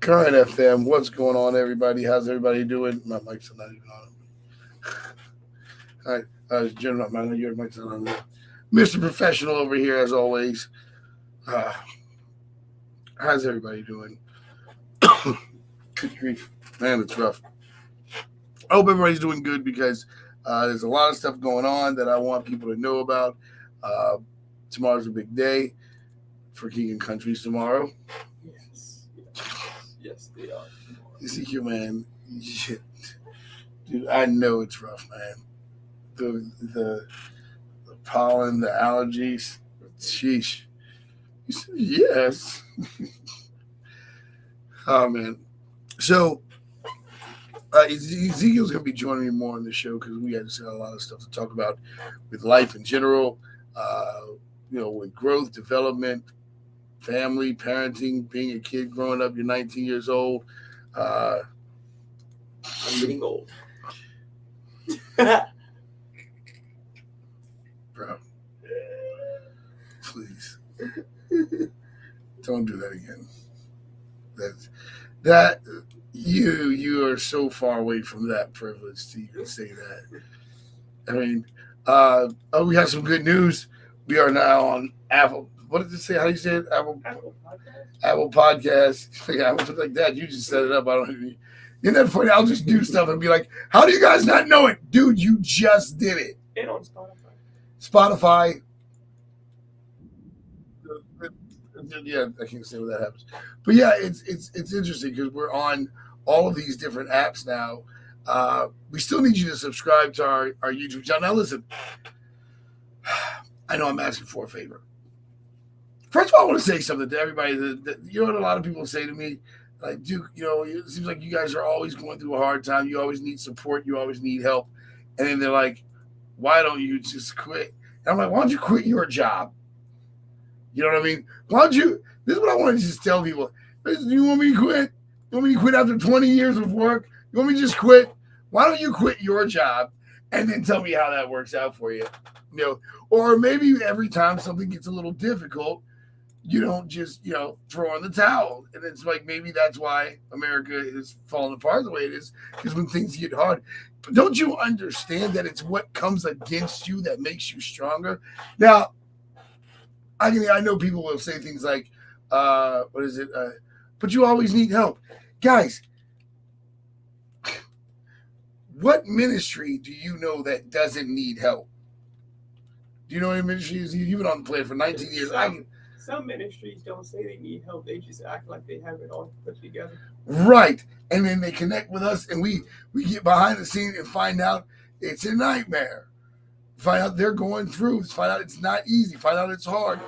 Current FM, what's going on, everybody? How's everybody doing? My mic's not even on. All right, General, your mic's not on. Mr. Professional over here, as always. Uh, how's everybody doing? Good grief, man, it's rough. I hope everybody's doing good because there's a lot of stuff going on that I want people to know about. Uh, Tomorrow's a big day for King and Countries tomorrow. Yes, they are. Ezekiel, man, shit. Dude, I know it's rough, man. The pollen, the allergies. Sheesh. You said yes. Oh man. So Ezekiel's gonna be joining me more on the show because we just got a lot of stuff to talk about with life in general. With growth, development, family, parenting, being a kid, growing up. You're 19 years old. I'm getting old. Bro, please don't do that again. That you are so far away from that privilege to even say that. I mean, we have some good news. We are now on Apple. What did it say? How do you say it? Apple Podcast. Yeah, something like that. You just set it up. I don't even. Isn't that funny? I'll just do stuff and be like, "How do you guys not know it, dude? You just did it." And on Spotify. Yeah, I can't say when that happens, but yeah, it's interesting because we're on all of these different apps now. We still need you to subscribe to our YouTube channel. Now, listen, I know I'm asking for a favor. First of all, I want to say something to everybody that you know what a lot of people say to me, like, Duke, it seems like you guys are always going through a hard time. You always need support. You always need help. And then they're like, why don't you just quit? And I'm like, why don't you quit your job? You know what I mean? Why don't you? This is what I want to just tell people. Listen, you want me to quit? You want me to quit after 20 years of work? You want me to just quit? Why don't you quit your job and then tell me how that works out for you? Or maybe every time something gets a little difficult, you don't just, throw in the towel. And it's like maybe that's why America is falling apart the way it is, because when things get hard. But don't you understand that it's what comes against you that makes you stronger? Now, I know people will say things like, what is it? But you always need help. Guys, what ministry do you know that doesn't need help? Do you know any ministries? You've been on the planet for 19 years. Some ministries don't say they need help. They just act like they have it all put together. Right. And then they connect with us and we get behind the scene and find out it's a nightmare. Find out they're going through. Find out it's not easy. Find out it's hard.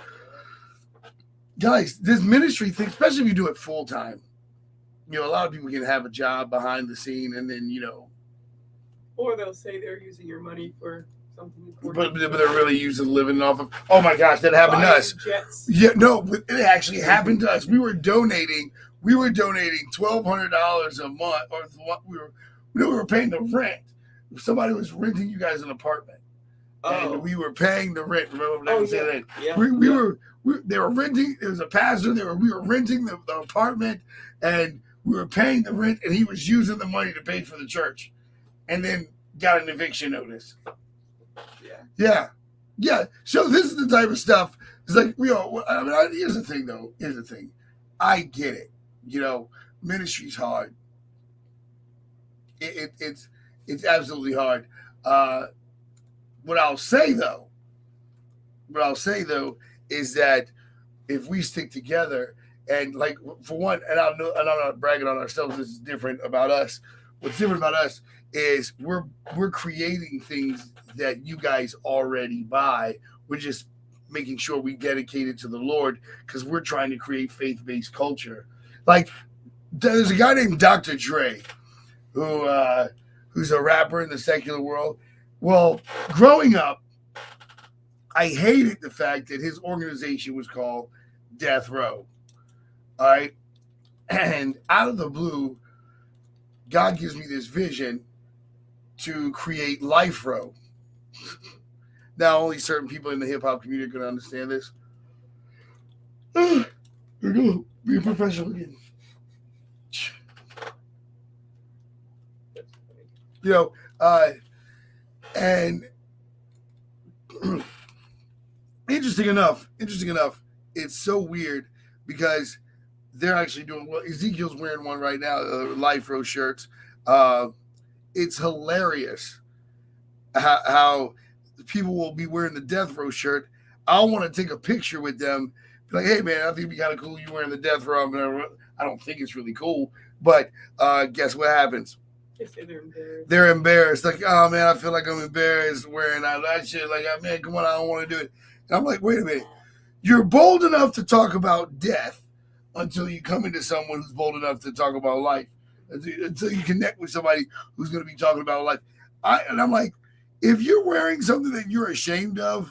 Guys, this ministry thing, especially if you do it full time, a lot of people can have a job behind the scene and then, Or they'll say they're using your money for something important. But they're really using living off of. Oh my gosh, that happened to us. Jets. Yeah, no, it actually happened to us. We were donating $1,200 a month, or we were paying the rent. Somebody was renting you guys an apartment, and we were paying the rent. Remember when I said that? Yeah. They were renting. It was a pastor. We were renting the apartment, and we were paying the rent, and he was using the money to pay for the church, and then got an eviction notice. Yeah. So this is the type of stuff. It's like here's the thing, though. Here's the thing. I get it. Ministry's hard. It's absolutely hard. What I'll say though is that if we stick together and like for one, and I'm not bragging on ourselves. This is different about us. What's different about us is we're creating things that you guys already buy. We're just making sure we dedicate it to the Lord because we're trying to create faith-based culture. Like there's a guy named Dr. Dre who's a rapper in the secular world. Well, growing up, I hated the fact that his organization was called Death Row. All right. And out of the blue, God gives me this vision to create Life Row. Now, only certain people in the hip hop community are going to understand this. Be a professional again. That's funny. You know, and interesting enough, it's so weird because they're actually doing well. Ezekiel's wearing one right now, Life Row shirts. It's hilarious how people will be wearing the Death Row shirt. I'll want to take a picture with them. Be like, hey, man, I think it'd be kind of cool you wearing the Death Row. I don't think it's really cool. But guess what happens? They say they're embarrassed. They're embarrassed. Like, oh, man, I feel like I'm embarrassed wearing that shit. Like, man, come on, I don't want to do it. And I'm like, wait a minute. You're bold enough to talk about death until you come into someone who's bold enough to talk about life. Until you connect with somebody who's going to be talking about life. And I'm like, if you're wearing something that you're ashamed of,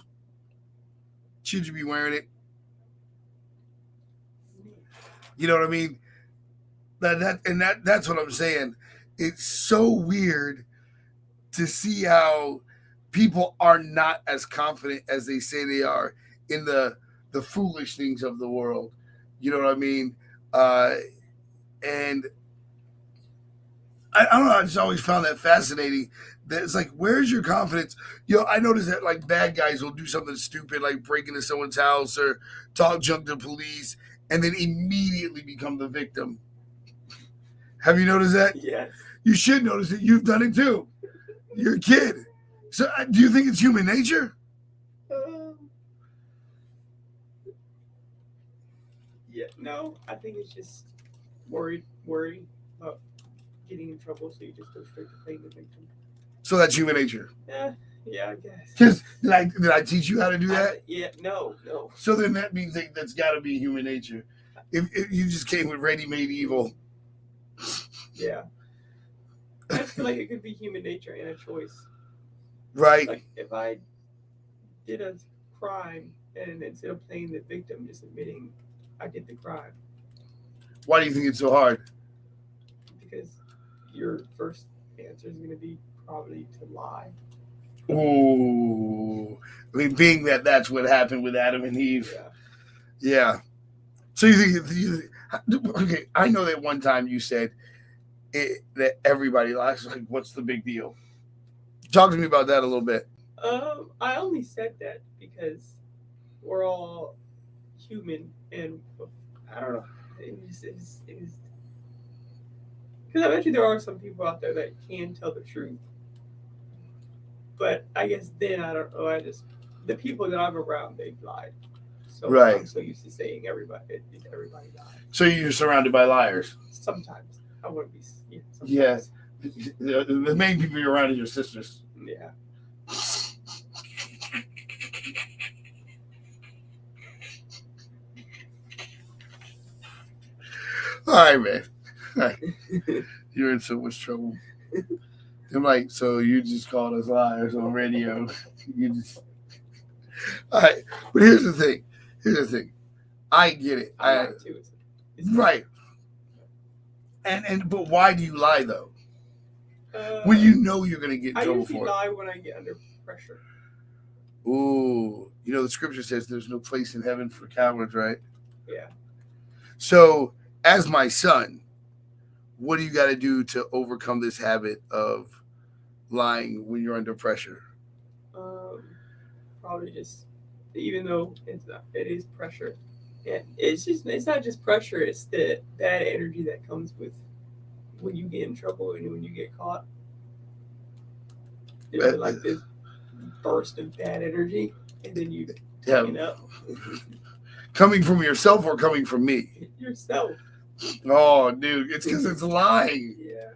should you be wearing it? You know what I mean? That's what I'm saying. It's so weird to see how people are not as confident as they say they are in the foolish things of the world. You know what I mean? And I don't know. I just always found that fascinating. That it's like, where's your confidence? I noticed that like bad guys will do something stupid, like break into someone's house or talk junk to police, and then immediately become the victim. Have you noticed that? Yes. You should notice it. You've done it too. You're a kid. So do you think it's human nature? Yeah. No, I think it's just worry about getting in trouble, so you just go straight to playing the victim. So that's human nature. Yeah, I guess. Because did I teach you how to do that? Yeah, no. So then that means that's got to be human nature. If you just came with ready-made evil. Yeah. I feel like it could be human nature and a choice. Right. Like if I did a crime and instead of playing the victim, just admitting I did the crime. Why do you think it's so hard? Because your first answer is going to be probably to lie. Ooh. I mean, being that's what happened with Adam and Eve. Yeah. So you think, okay, I know that one time you said that everybody lies. Like, what's the big deal? Talk to me about that a little bit. I only said that because we're all human, and I don't know. Because I bet you there are some people out there that can tell the truth. But I guess then I don't know. The people that I'm around, they've lied. So right. I'm so used to saying everybody lies. So you're surrounded by liars. Sometimes I wouldn't be. Yeah. The main people you're around are your sisters. Yeah. All right, man. All right. You're in so much trouble. I'm like, so you just called us liars on radio. All right. But here's the thing. I get it. Right. But why do you lie though? When you know you're going to get in trouble for it. I usually lie when I get under pressure. Ooh, the scripture says there's no place in heaven for cowards, right? Yeah. So, as my son, what do you got to do to overcome this habit of lying when you're under pressure? Probably just, even though it is pressure. Yeah, it's not just pressure. It's the bad energy that comes with when you get in trouble and when you get caught. There's like this burst of bad energy, and then you take it up. Coming from yourself or coming from me? Yourself. Oh, dude, it's because it's lying. Yeah.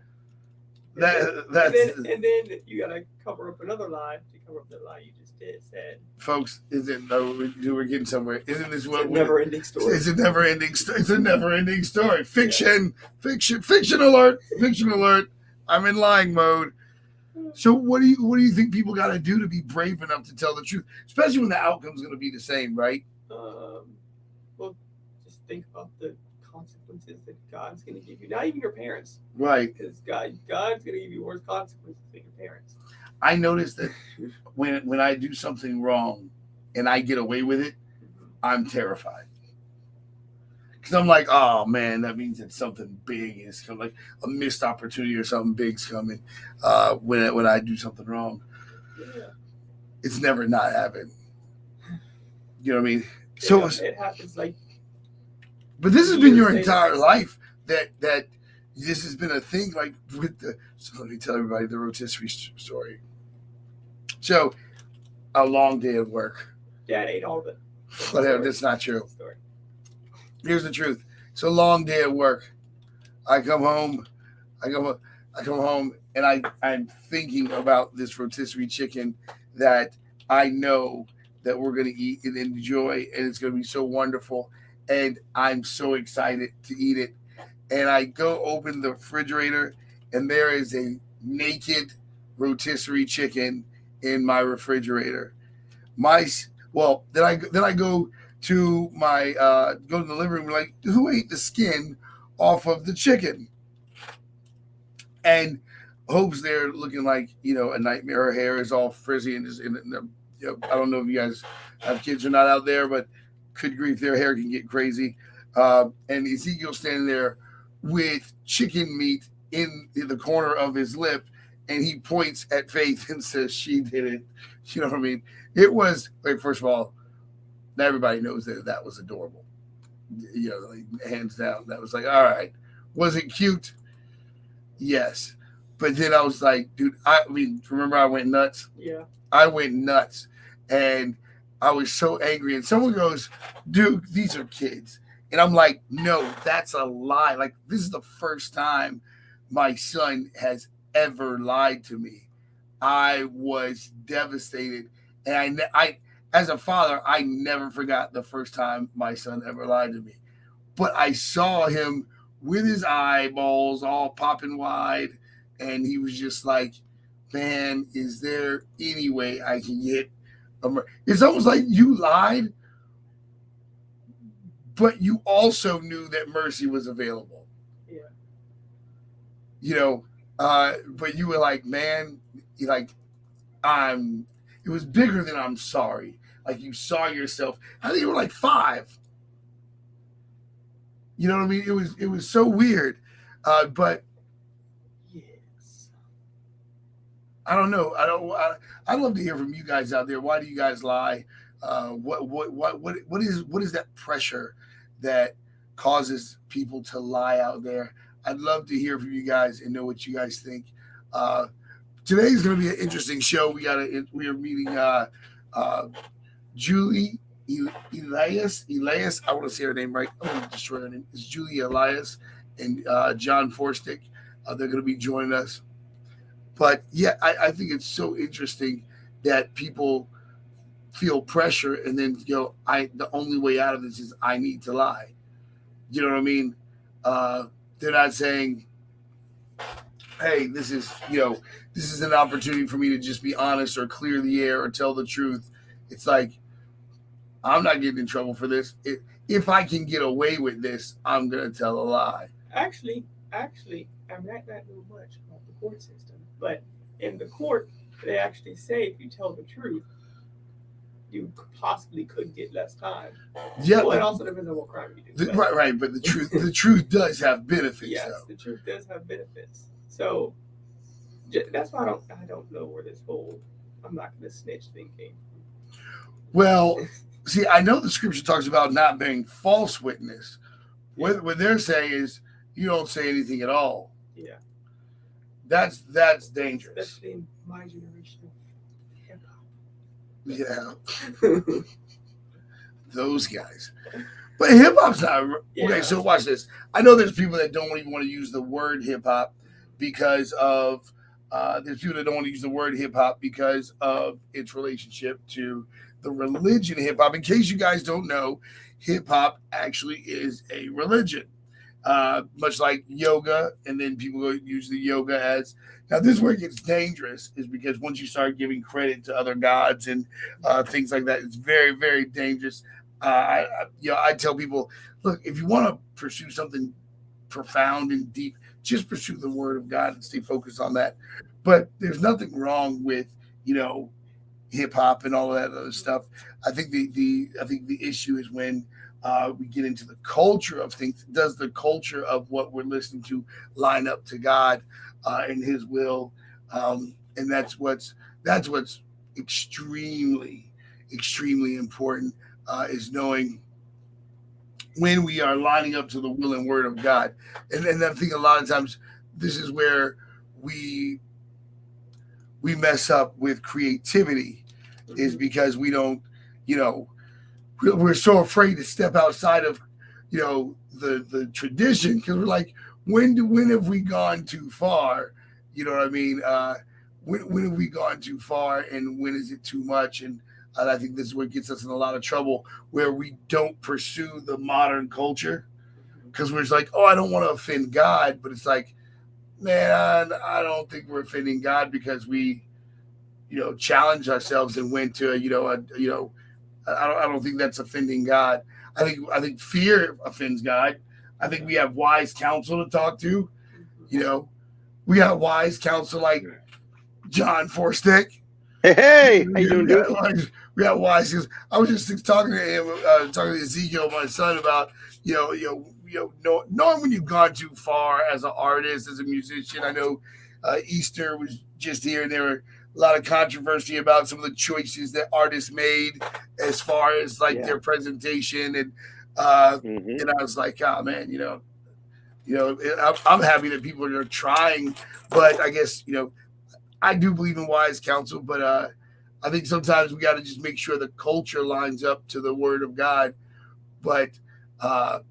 That's and then you gotta cover up another lie to cover up the lie you just said. Folks, we're getting somewhere. Isn't this what it's a never-ending story? It's a never-ending story. Fiction alert. Fiction alert. I'm in lying mode. So what do you think people got to do to be brave enough to tell the truth, especially when the outcome's going to be the same, right? Well, just think about the consequences that God's going to give you. Not even your parents, right? Because God's going to give you worse consequences than your parents. I noticed that when I do something wrong and I get away with it, I'm terrified Because I'm like, oh man, that means that something big is coming, like a missed opportunity or something big's coming when I do something wrong. Yeah. It's never not happened. You know what I mean? You So, know, it happens like but this has been years your later. entire life that this has been a thing. Like with the, so let me tell everybody the rotisserie story. So, a long day of work. Dad ate all of it. Whatever, that's not true. Story. Here's the truth. It's a long day of work. I come home, I come home, and I'm thinking about this rotisserie chicken that I know that we're gonna eat and enjoy, and it's gonna be so wonderful, and I'm so excited to eat it. And I go open the refrigerator, and there is a naked rotisserie chicken in my refrigerator. My well, then I go to my go to the living room, like, who ate the skin off of the chicken? And Hope's there looking like, a nightmare. Her hair is all frizzy and just I don't know if you guys have kids or not out there, but good grief, their hair can get crazy. And Ezekiel's standing there with chicken meat in the corner of his lip, and he points at Faith and says, "She did it." You know what I mean? It was like, first of all, everybody knows that was adorable. Like, hands down, that was like, all right. Was it cute? Yes. But then I was like, dude, I mean, remember I went nuts? Yeah. I went nuts. And I was so angry. And someone goes, dude, these are kids. And I'm like, no, that's a lie. Like, this is the first time my son has ever lied to me. I was devastated. And I as a father, I never forgot the first time my son ever lied to me. But I saw him with his eyeballs all popping wide, and he was just like, man, is there any way I can get it's almost like you lied, but you also knew that mercy was available. Yeah. But you were like, man, like, it was bigger than I'm sorry. Like, you saw yourself. I think you were like 5. You know what I mean? It was so weird. But yes, I don't know. I'd love to hear from you guys out there. Why do you guys lie? What is that pressure that causes people to lie out there? I'd love to hear from you guys and know what you guys think. Today's going to be an interesting show. We are meeting Julie Elias. I want to say her name right. I'm going to destroy her name. It's Julie Elias and John Forystek. They're going to be joining us. But yeah, I think it's so interesting that people feel pressure and then the only way out of this is I need to lie. You know what I mean? They're not saying, hey, this is an opportunity for me to just be honest or clear the air or tell the truth. It's like, I'm not getting in trouble for this. If I can get away with this, I'm going to tell a lie. Actually, I might not know much about the court system, but in the court, they actually say if you tell the truth, you possibly could get less time. Yeah, well, it also depends on what crime you do. Right. But the truth does have benefits. Yes, though. The truth does have benefits. So that's why I don't know where this whole I'm not going to snitch thing came from. Well, see, I know the scripture talks about not bearing false witness. What they're saying is you don't say anything at all. Yeah. That's dangerous. Especially in my generation of hip hop. Yeah. Those guys. But hip hop's not okay, so watch this. I know there's people that don't even want to use the word hip hop because of there's people that don't want to use the word hip hop because of its relationship to the religion hip hop. In case you guys don't know, hip hop actually is a religion. Much like yoga, and then people use the yoga as now. This is where it gets dangerous, is because once you start giving credit to other gods and things like that, it's very, very dangerous. I tell people, look, if you want to pursue something profound and deep, just pursue the word of God and stay focused on that. But there's nothing wrong with hip hop and all of that other stuff. I think the issue is when we get into the culture of things. Does the culture of what we're listening to line up to God and His will? And that's what's extremely important is knowing when we are lining up to the will and word of God. And I think a lot of times this is where we mess up with creativity, is because we don't, we're so afraid to step outside of, the tradition, because we're like, when have we gone too far? You know what I mean? When have we gone too far, and when is it too much? And I think this is what gets us in a lot of trouble, where we don't pursue the modern culture because we're just like, oh, I don't want to offend God, but it's like, man, I don't think we're offending God because we, challenge ourselves and went to, I don't think that's offending God. I think fear offends God. I think we have wise counsel to talk to. We got wise counsel like John Forystek. Hey, how you doing, dude? We got wise. I was just talking to him, talking to Ezekiel, my son, about knowing when you've gone too far as an artist, as a musician. I know Easter was just here, and there were a lot of controversy about some of the choices that artists made as far as their presentation, and and I was like, oh man, I'm happy that people are trying, but I guess I do believe in wise counsel, but I think sometimes we got to just make sure the culture lines up to the word of God. But I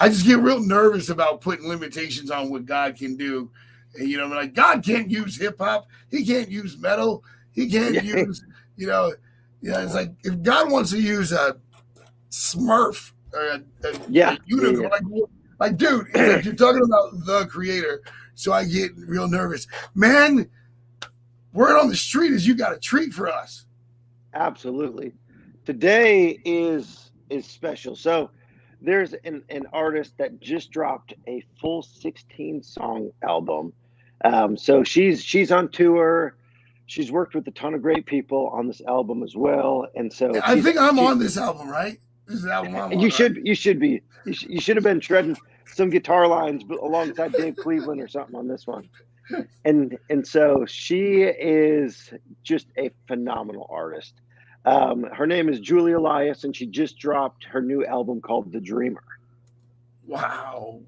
just get real nervous about putting limitations on what God can do. And, I'm like, God can't use hip hop. He can't use metal. He can't use, it's like, if God wants to use a Smurf or a unicorn, like, dude, it's like you're talking about the creator. So I get real nervous. Man, word on the street is you got a treat for us. Absolutely. Today is special. So there's an artist that just dropped a full 16-song album. So she's on tour. She's worked with a ton of great people on this album as well. And so I think I'm on this album, right? This is the album I'm on. You should be. You should have been shredding some guitar lines alongside Dave Cleveland or something on this one. And so she is just a phenomenal artist. Her name is Julie Elias, and she just dropped her new album called The Dreamer. Wow.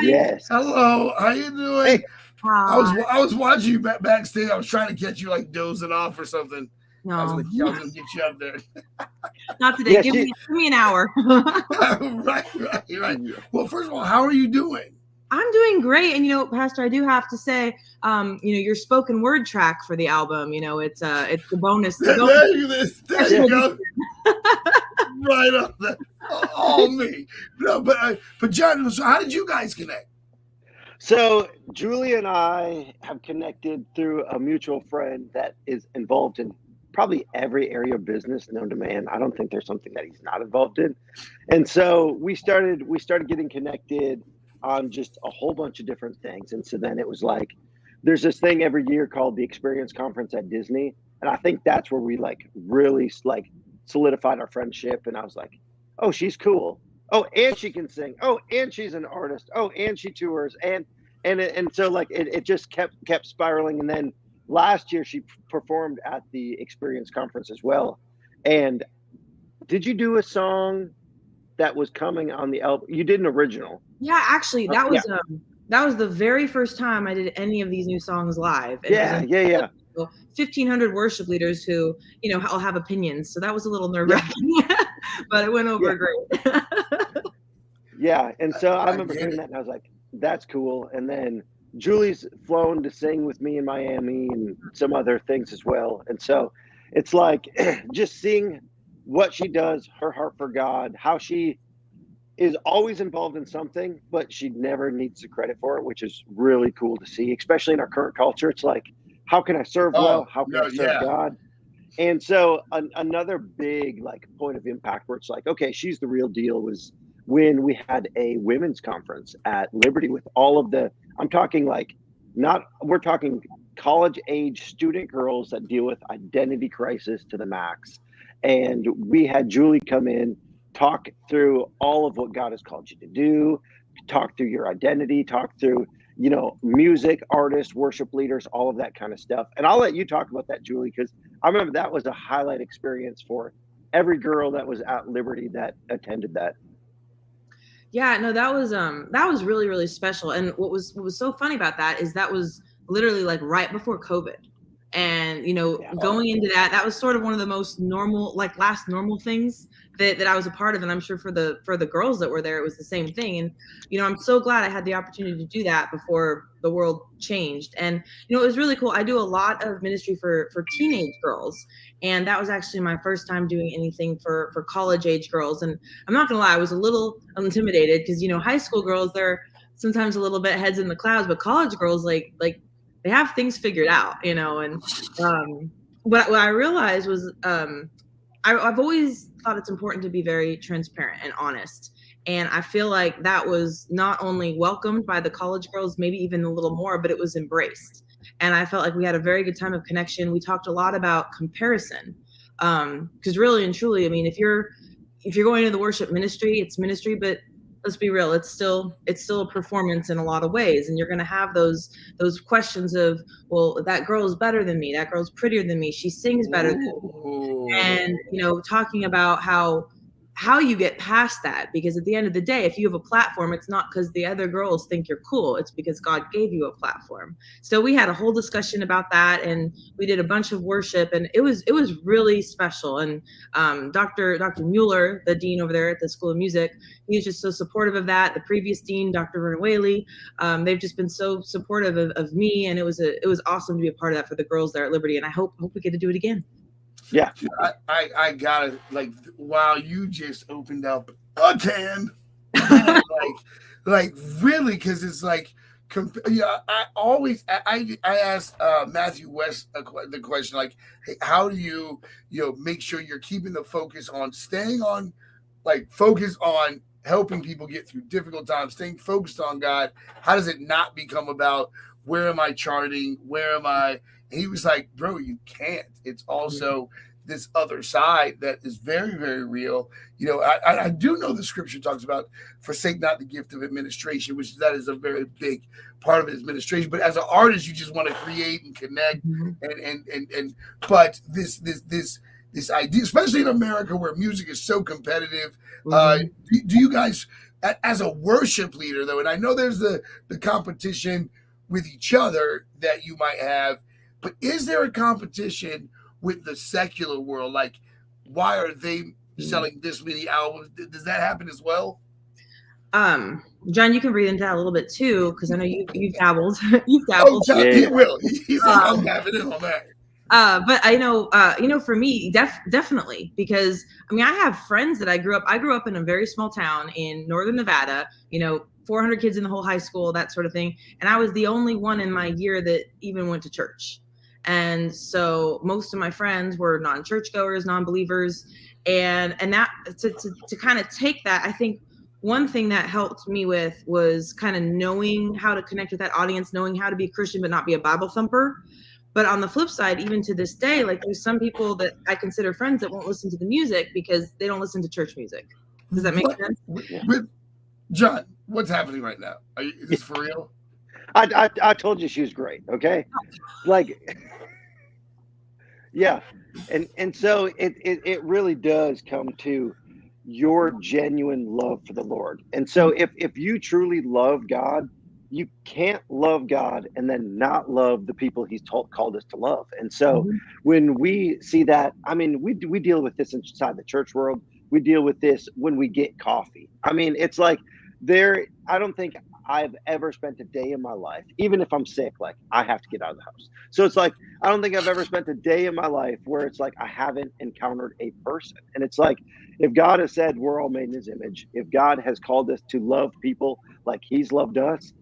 Yes. Hello, how you doing? Hey. I was watching you backstage. I was trying to catch you dozing off or something. No. I was like, I was gonna get you up there. Not today. Give me an hour. Right. Well, first of all, how are you doing? I'm doing great. And Pastor, I do have to say, your spoken word track for the album, it's the bonus. There you go. Right up there. All me. No, but John, so how did you guys connect? So Julie and I have connected through a mutual friend that is involved in probably every area of business known to man. I don't think there's something that he's not involved in. And so we started getting connected on just a whole bunch of different things. And so then it was like, there's this thing every year called the Experience Conference at Disney. And I think that's where we really solidified our friendship. And I was like, oh, she's cool. Oh, and she can sing. Oh, and she's an artist. Oh, and she tours. And so it just kept spiraling. And then last year she performed at the Experience Conference as well. And did you do a song that was coming on the album? You did an original. Yeah, actually, that was the very first time I did any of these new songs live. And yeah. 1,500 worship leaders who, all have opinions. So that was a little nerve-wracking, but it went over great. Yeah, and so I remember hearing that, and I was like, that's cool. And then Julie's flown to sing with me in Miami and some other things as well. And so it's like just seeing what she does, her heart for God, how she is always involved in something, but she never needs the credit for it, which is really cool to see, especially in our current culture. It's like, how can I serve well? How can I serve God? And so another big point of impact where it's like, okay, she's the real deal was when we had a women's conference at Liberty with all of the, I'm talking we're talking college age student girls that deal with identity crisis to the max. And we had Julie come in, talk through all of what God has called you to do, talk through your identity, talk through, music, artists, worship leaders, all of that kind of stuff. And I'll let you talk about that, Julie, because I remember that was a highlight experience for every girl that was at Liberty that attended that. Yeah, no, that was really, really special. And what was so funny about that is that was literally like right before COVID. And, going into that was sort of one of the most normal, like last normal things that I was a part of. And I'm sure for the girls that were there, it was the same thing. And, I'm so glad I had the opportunity to do that before the world changed. And, it was really cool. I do a lot of ministry for teenage girls. And that was actually my first time doing anything for college age girls. And I'm not gonna lie, I was a little intimidated because, high school girls, they're sometimes a little bit heads in the clouds, but college girls, like they have things figured out, and what I realized was I've always thought it's important to be very transparent and honest. And I feel like that was not only welcomed by the college girls, maybe even a little more, but it was embraced. And I felt like we had a very good time of connection. We talked a lot about comparison. Because really and truly, I mean, if you're going into the worship ministry, it's ministry, but let's be real, it's still a performance in a lot of ways. And you're going to have those questions of, well, that girl is better than me, that girl's prettier than me, she sings better than me. And talking about how you get past that, because at the end of the day, if you have a platform, it's not because the other girls think you're cool, it's because God gave you a platform. So we had a whole discussion about that, and we did a bunch of worship, and it was really special. And Dr. Mueller, the dean over there at the School of Music, he was just so supportive of that. The previous dean, Dr. Wjlz, they've just been so supportive of me, and it was awesome to be a part of that for the girls there at Liberty, and I hope we get to do it again. Yeah, I gotta, like, wow, you just opened up a can, like really, because it's like, I always I asked Matthew West the question, like, hey, how do you make sure you're keeping the focus on staying on, like, focus on helping people get through difficult times, staying focused on God? How does it not become about where am I charting, where am I? And he was like, bro, you can't. It's also this other side that is very, very real. I do know the scripture talks about forsake not the gift of administration, which that is a very big part of administration. But as an artist, you just want to create and connect, and but this idea, especially in America where music is so competitive, do you guys, as a worship leader though, and I know there's the competition with each other that you might have, but is there a competition with the secular world? Like, why are they selling this many albums? Does that happen as well? John, you can breathe into that a little bit too, because I know you've dabbled. You've dabbled. Oh, John, he will. He's like, I'm dabbing in on that. But I know, for me, definitely, because I mean, I have friends that I grew up in a very small town in northern Nevada, 400 kids in the whole high school, that sort of thing. And I was the only one in my year that even went to church. And so most of my friends were non-churchgoers, non-believers. And that to kind of take that, I think one thing that helped me with was kind of knowing how to connect with that audience, knowing how to be a Christian, but not be a Bible thumper. But on the flip side, even to this day, like, there's some people that I consider friends that won't listen to the music because they don't listen to church music. Does that make sense? With John, what's happening right now? Is this for real? I told you she was great. Okay. Like, yeah. And so it really does come to your genuine love for the Lord. And so if you truly love God, you can't love God and then not love the people he's called us to love. And so when we see that, I mean, we deal with this inside the church world. We deal with this when we get coffee. I mean, it's like I don't think I've ever spent a day in my life, even if I'm sick, like, I have to get out of the house. So it's like, I don't think I've ever spent a day in my life where it's like I haven't encountered a person. And it's like, if God has said we're all made in his image, if God has called us to love people like he's loved us,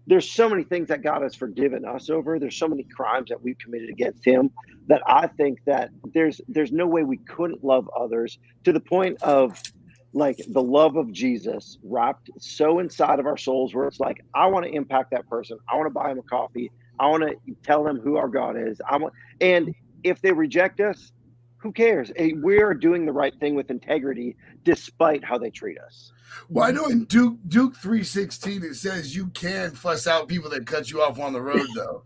there's so many things that God has forgiven us over. There's so many crimes that we've committed against him that I think that there's no way we couldn't love others to the point of, like, the love of Jesus wrapped so inside of our souls where it's like, I want to impact that person. I want to buy him a coffee. I want to tell them who our God is. And if they reject us, who cares? We are doing the right thing with integrity, despite how they treat us. Well, I know in Duke 316 it says you can fuss out people that cut you off on the road, though.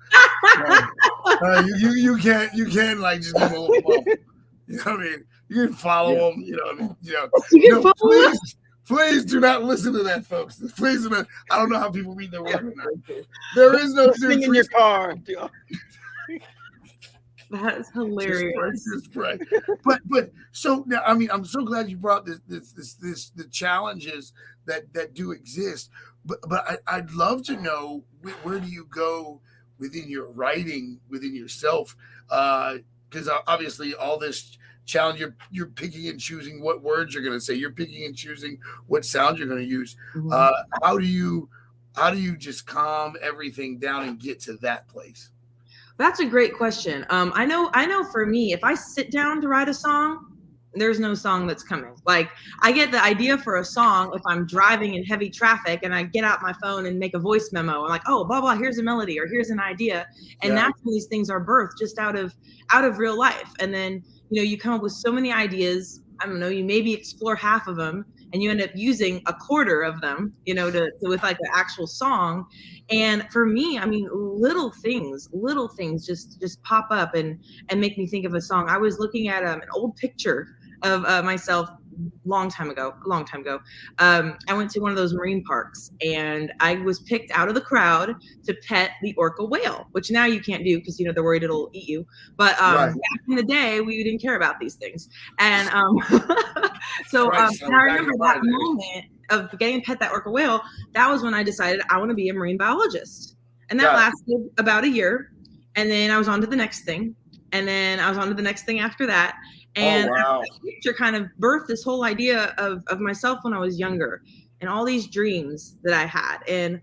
You can't like just give them a little bump. You know what I mean? You can follow them. You know what I mean? Please do not listen to that, folks. Please do not. I don't know how people read their word or not. There is no sing in your car. That's hilarious. Just pray. But so now, I mean, I'm so glad you brought this the challenges that do exist. But I'd love to know where do you go within your writing, within yourself, because obviously all this challenge, you're picking and choosing what words you're going to say. You're picking and choosing what sound you're going to use. Mm-hmm. How do you just calm everything down and get to that place? That's a great question. I know for me, if I sit down to write a song, there's no song that's coming. Like, I get the idea for a song if I'm driving in heavy traffic and I get out my phone and make a voice memo. I'm like, oh, blah, blah, here's a melody or here's an idea. And that's when these things are birthed, just out of real life. And then, you come up with so many ideas. I don't know, you maybe explore half of them and you end up using a quarter of them, to with like the actual song. And for me, I mean, little things just pop up and make me think of a song. I was looking at an old picture of myself a long time ago. I went to one of those marine parks and I was picked out of the crowd to pet the orca whale, which now you can't do because they're worried it'll eat you. But back in the day, we didn't care about these things. And so I remember that moment of getting to pet that orca whale. That was when I decided I want to be a marine biologist. And that lasted about a year. And then I was on to the next thing. And then I was on to the next thing after that. And that picture kind of birthed this whole idea of myself when I was younger and all these dreams that I had. And,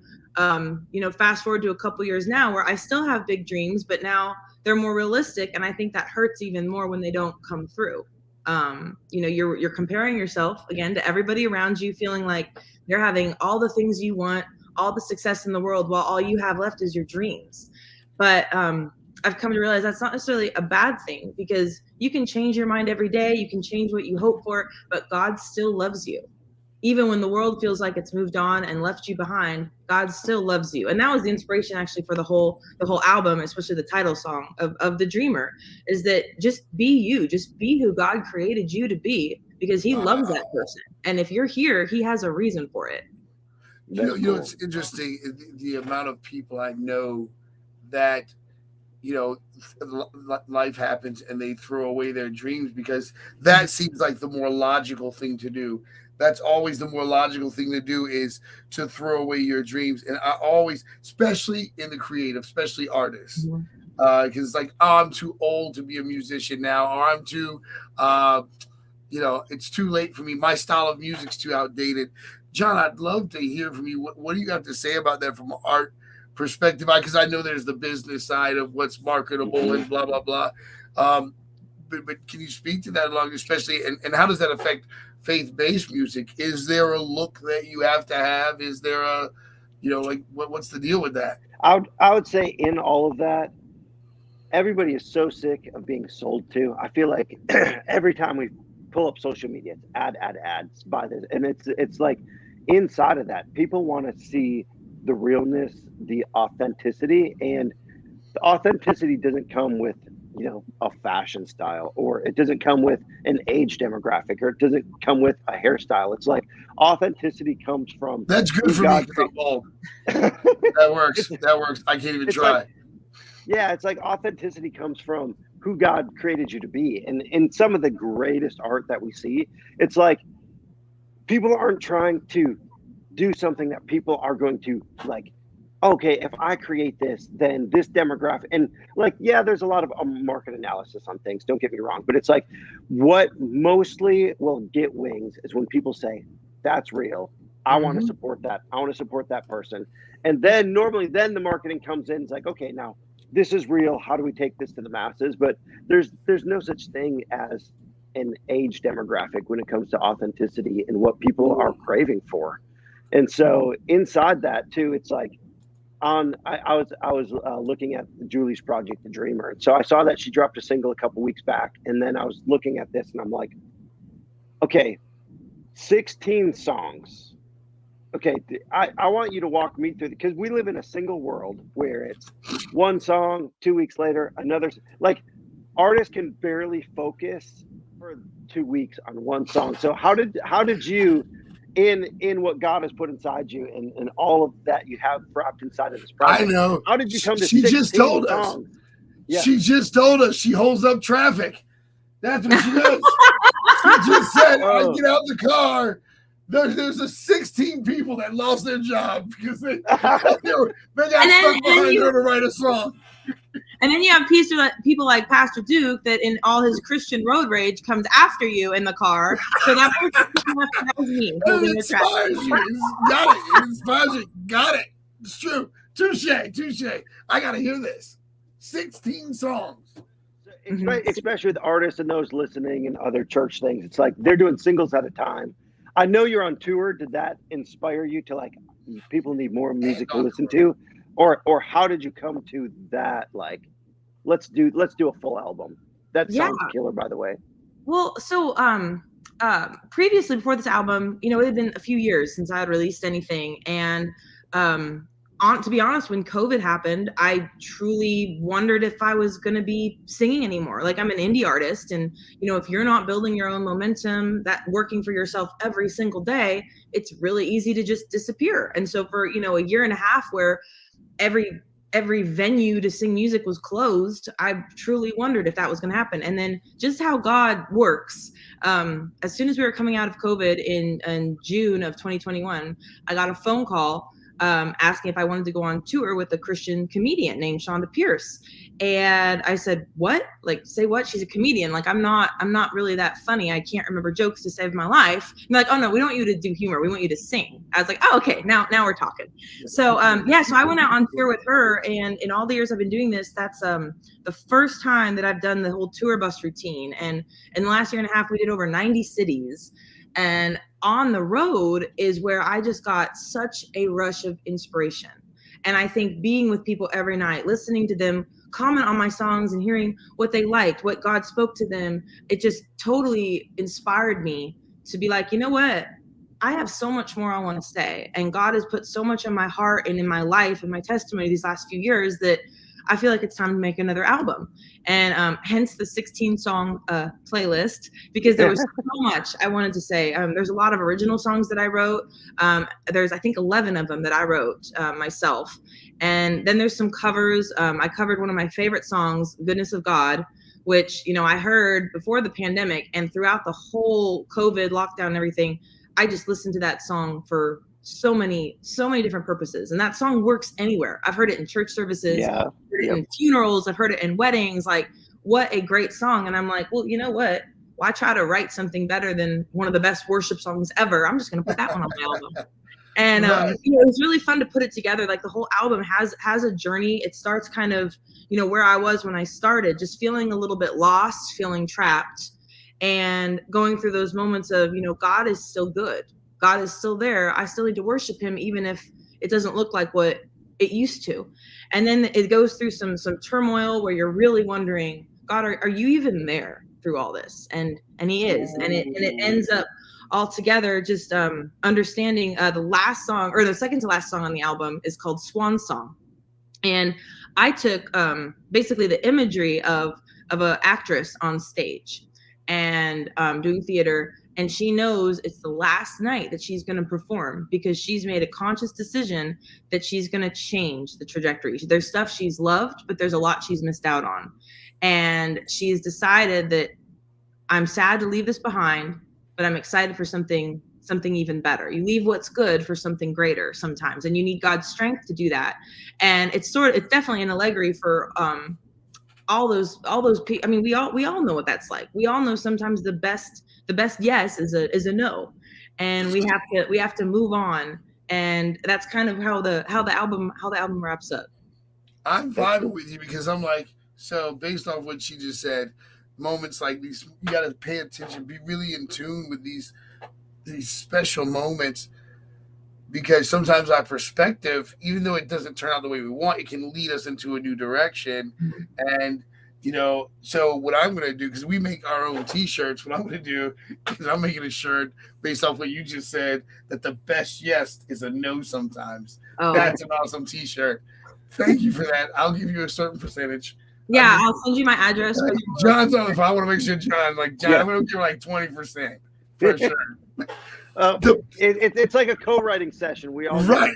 fast forward to a couple years now where I still have big dreams, but now they're more realistic. And I think that hurts even more when they don't come through. You're comparing yourself again to everybody around you, feeling like they're having all the things you want, all the success in the world, while all you have left is your dreams. But, I've come to realize that's not necessarily a bad thing, because you can change your mind every day. You can change what you hope for, but God still loves you. Even when the world feels like it's moved on and left you behind, God still loves you. And that was the inspiration actually for the whole album, especially the title song of The Dreamer, is that just be you, just be who God created you to be, because he loves that person. And if you're here, he has a reason for it. It's interesting, the amount of people I know that life happens and they throw away their dreams, because that seems like the more logical thing to do. That's always the more logical thing to do, is to throw away your dreams. And I always, especially in the creative, especially artists, because it's like, oh, I'm too old to be a musician now, or I'm too, it's too late for me. My style of music's too outdated. John, I'd love to hear from you. What do you have to say about that from an art perspective? Because I know there's the business side of what's marketable and blah blah blah, but can you speak to that along, especially, and how does that affect faith-based music? Is there a look that you have to have? Is there a what's the deal with that? I would say in all of that, everybody is so sick of being sold to. I feel like every time we pull up social media, it's ads, buy this, and it's like inside of that, people want to see the realness, the authenticity, and the authenticity doesn't come with a fashion style, or it doesn't come with an age demographic, or it doesn't come with a hairstyle. It's like authenticity comes from that's good for me. That works. I can't even try. It's like authenticity comes from who God created you to be. And in some of the greatest art that we see, it's like people aren't trying to do something that people are going to like, okay, if I create this, then this demographic, and like, there's a lot of market analysis on things, don't get me wrong, but it's like what mostly will get wings is when people say, that's real. I want to support that. I want to support that person. And then normally then the marketing comes in. It's like, okay, now this is real. How do we take this to the masses? But there's no such thing as an age demographic when it comes to authenticity and what people are craving for. And so inside that too, it's like I was looking at Julie's project, The Dreamer. So I saw that she dropped a single a couple weeks back, and then I was looking at this, and I'm like, okay, 16 songs. Okay, I want you to walk me through, because we live in a single world where it's one song, 2 weeks later, another. Like, artists can barely focus for 2 weeks on one song. So how did you, in what God has put inside you, and all of that you have wrapped inside of this project, I know. how did you come to She 16 just told us. songs? Yeah. She just told us she holds up traffic. That's what she does. She just said, I get out the car. There's a 16 people that lost their job because they got stuck behind her to write a song. And then you have people like Pastor Duke that in all his Christian road rage comes after you in the car. So that was me. It inspires you. It inspires you. Got it. It's true. Touche. I got to hear this. 16 songs. Especially with artists and those listening and other church things. It's like they're doing singles at a time. I know you're on tour. Did that inspire you to, like, people need more music to listen to? Or how did you come to that? Like, let's do a full album. That sounds killer, by the way. Well, so previously, before this album, it had been a few years since I had released anything, and to be honest, when COVID happened, I truly wondered if I was going to be singing anymore. Like, I'm an indie artist, and if you're not building your own momentum, that working for yourself every single day, it's really easy to just disappear. And so for a year and a half where every venue to sing music was closed, I truly wondered if that was going to happen. And then just how God works. As soon as we were coming out of COVID in June of 2021, I got a phone call asking if I wanted to go on tour with a Christian comedian named Shonda Pierce. And I said, what? Like, say what? She's a comedian. Like, I'm not really that funny. I can't remember jokes to save my life. And they're like, oh no, we don't want you to do humor. We want you to sing. I was like, oh, okay. Now we're talking. So, so I went out on tour with her, and in all the years I've been doing this, that's the first time that I've done the whole tour bus routine. And in the last year and a half, we did over 90 cities. And on the road is where I just got such a rush of inspiration. And I think being with people every night, listening to them comment on my songs and hearing what they liked, what God spoke to them, it just totally inspired me to be like, you know what? I have so much more I want to say. And God has put so much in my heart and in my life and my testimony these last few years that I feel like it's time to make another album. And hence the 16 song playlist, because there was so much I wanted to say. There's a lot of original songs that I wrote. There's, I think, 11 of them that I wrote myself. And then there's some covers. I covered one of my favorite songs, Goodness of God, which, I heard before the pandemic, and throughout the whole COVID lockdown and everything, I just listened to that song for so many different purposes. And that song works anywhere. I've heard it in church services, I've heard it in funerals, I've heard it in weddings. Like, what a great song. And I'm like, well, you know what? Why try to write something better than one of the best worship songs ever? I'm just going to put that one on my album. And it was really fun to put it together. Like, the whole album has a journey. It starts kind of, where I was when I started, just feeling a little bit lost, feeling trapped, and going through those moments of, God is still good. God is still there. I still need to worship him, even if it doesn't look like what it used to. And then it goes through some turmoil where you're really wondering, God, are you even there through all this? And he is. And it ends up all together just understanding the last song, or the second to last song on the album, is called Swan Song. And I took basically the imagery of an actress on stage and doing theater. And she knows it's the last night that she's going to perform, because she's made a conscious decision that she's going to change the trajectory. There's stuff she's loved, but there's a lot she's missed out on. And she's decided that I'm sad to leave this behind, but I'm excited for something even better. You leave what's good for something greater sometimes, and you need God's strength to do that. And it's definitely an allegory for all those people. I mean, we all know what that's like. We all know sometimes the best yes is a no, and we have to move on. And that's kind of how the album wraps up. I'm vibing with you, because I'm like, so based off what she just said, moments like these, you got to pay attention, be really in tune with these special moments, because sometimes our perspective, even though it doesn't turn out the way we want, it can lead us into a new direction. And so what I'm going to do, because we make our own T-shirts, what I'm going to do is I'm making a shirt based off what you just said, that the best yes is a no sometimes. Oh. That's an awesome T-shirt. Thank you for that. I'll give you a certain percentage. Yeah, I'll send you my address. John's on the phone. I want to make sure John, I'm going to give like 20% for sure. It's like a co-writing session. We all right.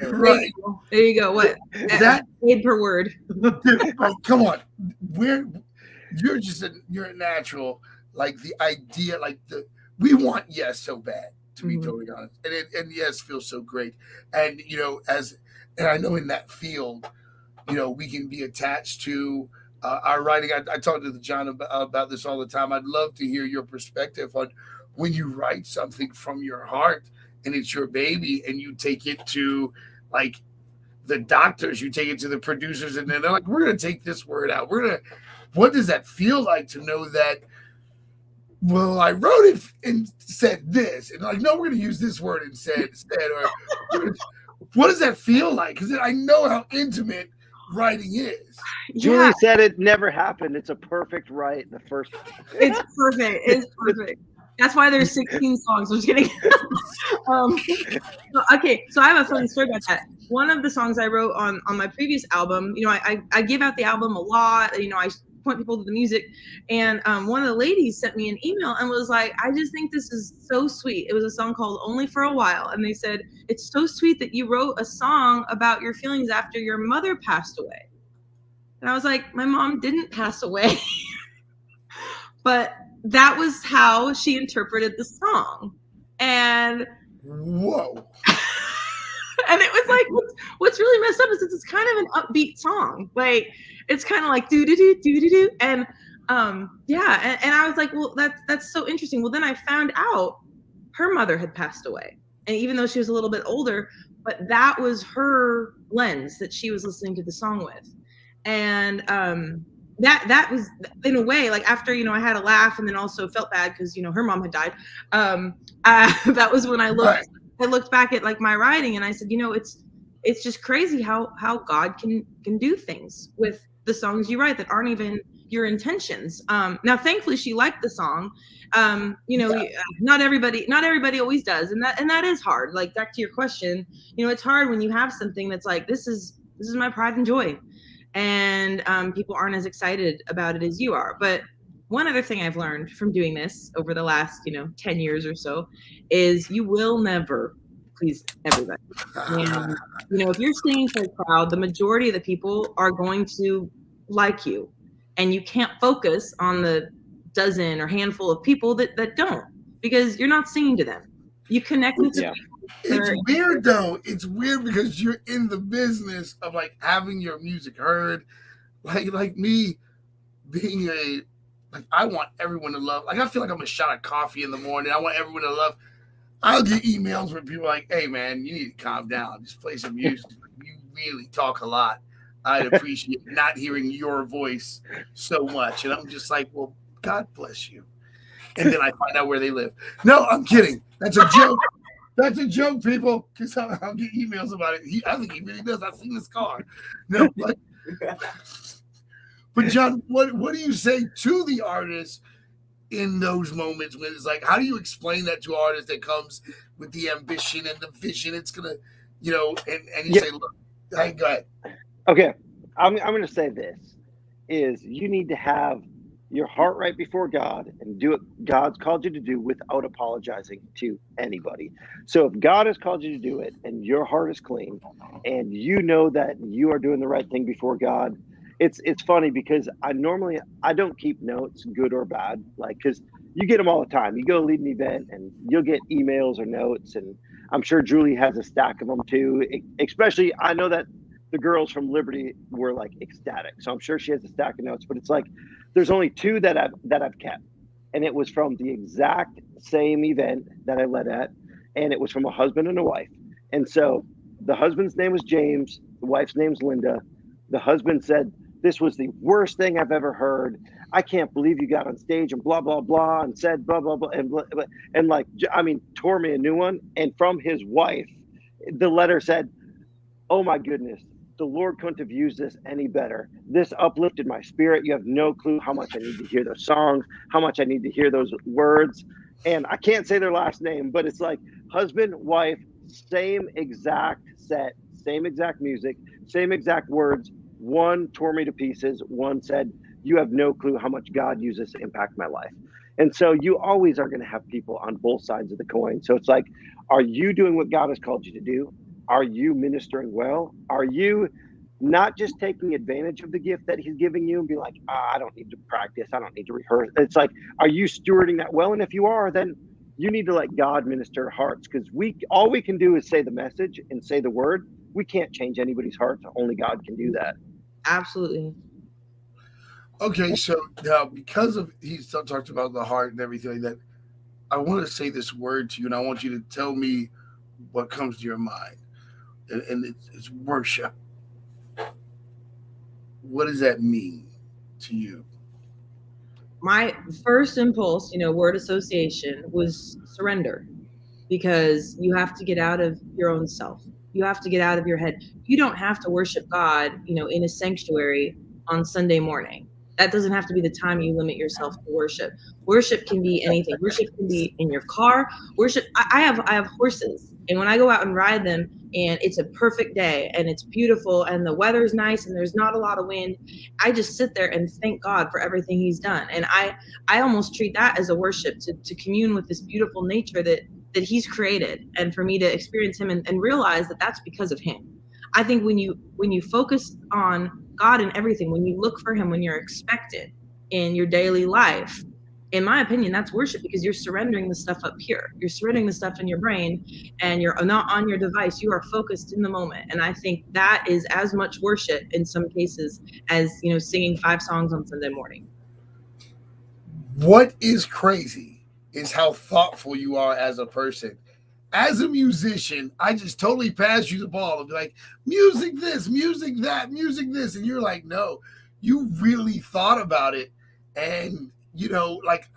There you go. What that paid per word? Dude, come on, you're a natural. Like the idea, we want yes so bad, to be totally honest, and yes feels so great, and I know in that field, we can be attached to our writing. I talk to John about this all the time. I'd love to hear your perspective on when you write something from your heart and it's your baby, and you take it to like the doctors, you take it to the producers, and then they're like, we're going to take this word out. What does that feel like to know that, well, I wrote it and said this, and like, no, we're going to use this word instead, or what does that feel like? Because I know how intimate writing is. Julie said it never happened. It's a perfect write. The first. It's perfect. It's perfect. That's why there's 16 songs. I'm just kidding. Okay, so I have a funny story about that. One of the songs I wrote on my previous album, I give out the album a lot. I point people to the music, and one of the ladies sent me an email and was like, I just think this is so sweet. It was a song called Only for a While, and they said, it's so sweet that you wrote a song about your feelings after your mother passed away. And I was like, my mom didn't pass away. But that was how she interpreted the song. And whoa. And it was like, what's really messed up is it's kind of an upbeat song. Like, it's kind of like do-do-do. And and I was like, well, that's so interesting. Well, then I found out her mother had passed away. And even though she was a little bit older, but that was her lens that she was listening to the song with. And that was, in a way, like, after I had a laugh and then also felt bad because her mom had died. That was when I looked back at like my writing, and I said, it's just crazy how God can do things with the songs you write that aren't even your intentions. Now, thankfully, she liked the song. Not everybody always does, and that is hard. Like, back to your question, it's hard when you have something that's like, this is my pride and joy, and people aren't as excited about it as you are. But one other thing I've learned from doing this over the last 10 years or so is you will never please everybody. And if you're singing for a crowd, the majority of the people are going to like you, and you can't focus on the dozen or handful of people that don't, because you're not singing to them. You connect with them. It's weird though. It's weird because you're in the business of like having your music heard. Like me being I want everyone to love. Like, I feel like I'm a shot of coffee in the morning. I want everyone to love. I'll get emails where people are like, hey man, you need to calm down. Just play some music. You really talk a lot. I'd appreciate not hearing your voice so much. And I'm just like, well, God bless you. And then I find out where they live. No, I'm kidding. That's a joke. That's a joke, people. Because I'll get emails about it. I think he really does. I've seen this car. No, but John, what do you say to the artist in those moments when it's like, how do you explain that to an artist that comes with the ambition and the vision? It's gonna, and you say, look, hey, go ahead. Okay, I'm going to say this is you need to have your heart right before God and do what God's called you to do without apologizing to anybody. So if God has called you to do it and your heart is clean and you know that you are doing the right thing before God, it's funny because I don't keep notes, good or bad, because you get them all the time. You go lead an event and you'll get emails or notes, and I'm sure Julie has a stack of them too. Especially, I know that the girls from Liberty were like ecstatic, so I'm sure she has a stack of notes. But it's like there's only two that I've kept, and it was from the exact same event that I led at, and it was from a husband and a wife. And so the husband's name was James, the wife's name's Linda. The husband said, "This was the worst thing I've ever heard. I can't believe you got on stage and blah, blah, blah, and said blah, blah, blah, and tore me a new one." And from his wife, the letter said, "Oh my goodness, the Lord couldn't have used this any better. This uplifted my spirit. You have no clue how much I need to hear those songs, how much I need to hear those words." And I can't say their last name, but it's like husband, wife, same exact set, same exact music, same exact words. One tore me to pieces. One said, "You have no clue how much God uses to impact my life." And so you always are going to have people on both sides of the coin. So it's like, are you doing what God has called you to do? Are you ministering well? Are you not just taking advantage of the gift that he's giving you and be like, I don't need to practice, I don't need to rehearse? It's like, are you stewarding that well? And if you are, then you need to let God minister hearts, because all we can do is say the message and say the word. We can't change anybody's heart. Only God can do that. Absolutely. Okay, so now because of he's talked about the heart and everything like that, I want to say this word to you, and I want you to tell me what comes to your mind. And it's worship. What does that mean to you? My first impulse, word association, was surrender, because you have to get out of your own self. You have to get out of your head. You don't have to worship God, in a sanctuary on Sunday morning. That doesn't have to be the time you limit yourself to worship. Worship can be anything. Worship can be in your car. Worship. I have horses, and when I go out and ride them, and it's a perfect day, and it's beautiful, and the weather's nice, and there's not a lot of wind, I just sit there and thank God for everything He's done. And I almost treat that as a worship, to commune with this beautiful nature that He's created, and for me to experience Him and realize that that's because of Him. I think when you focus on God in everything, when you look for Him, when you're expected in your daily life, in my opinion, that's worship, because you're surrendering the stuff up here. You're surrendering the stuff in your brain, and you're not on your device. You are focused in the moment. And I think that is as much worship in some cases as, singing 5 songs on Sunday morning. What is crazy is how thoughtful you are as a person. As a musician, I just totally pass you the ball and be like, music this, music that, music this. And you're like, no, you really thought about it and, like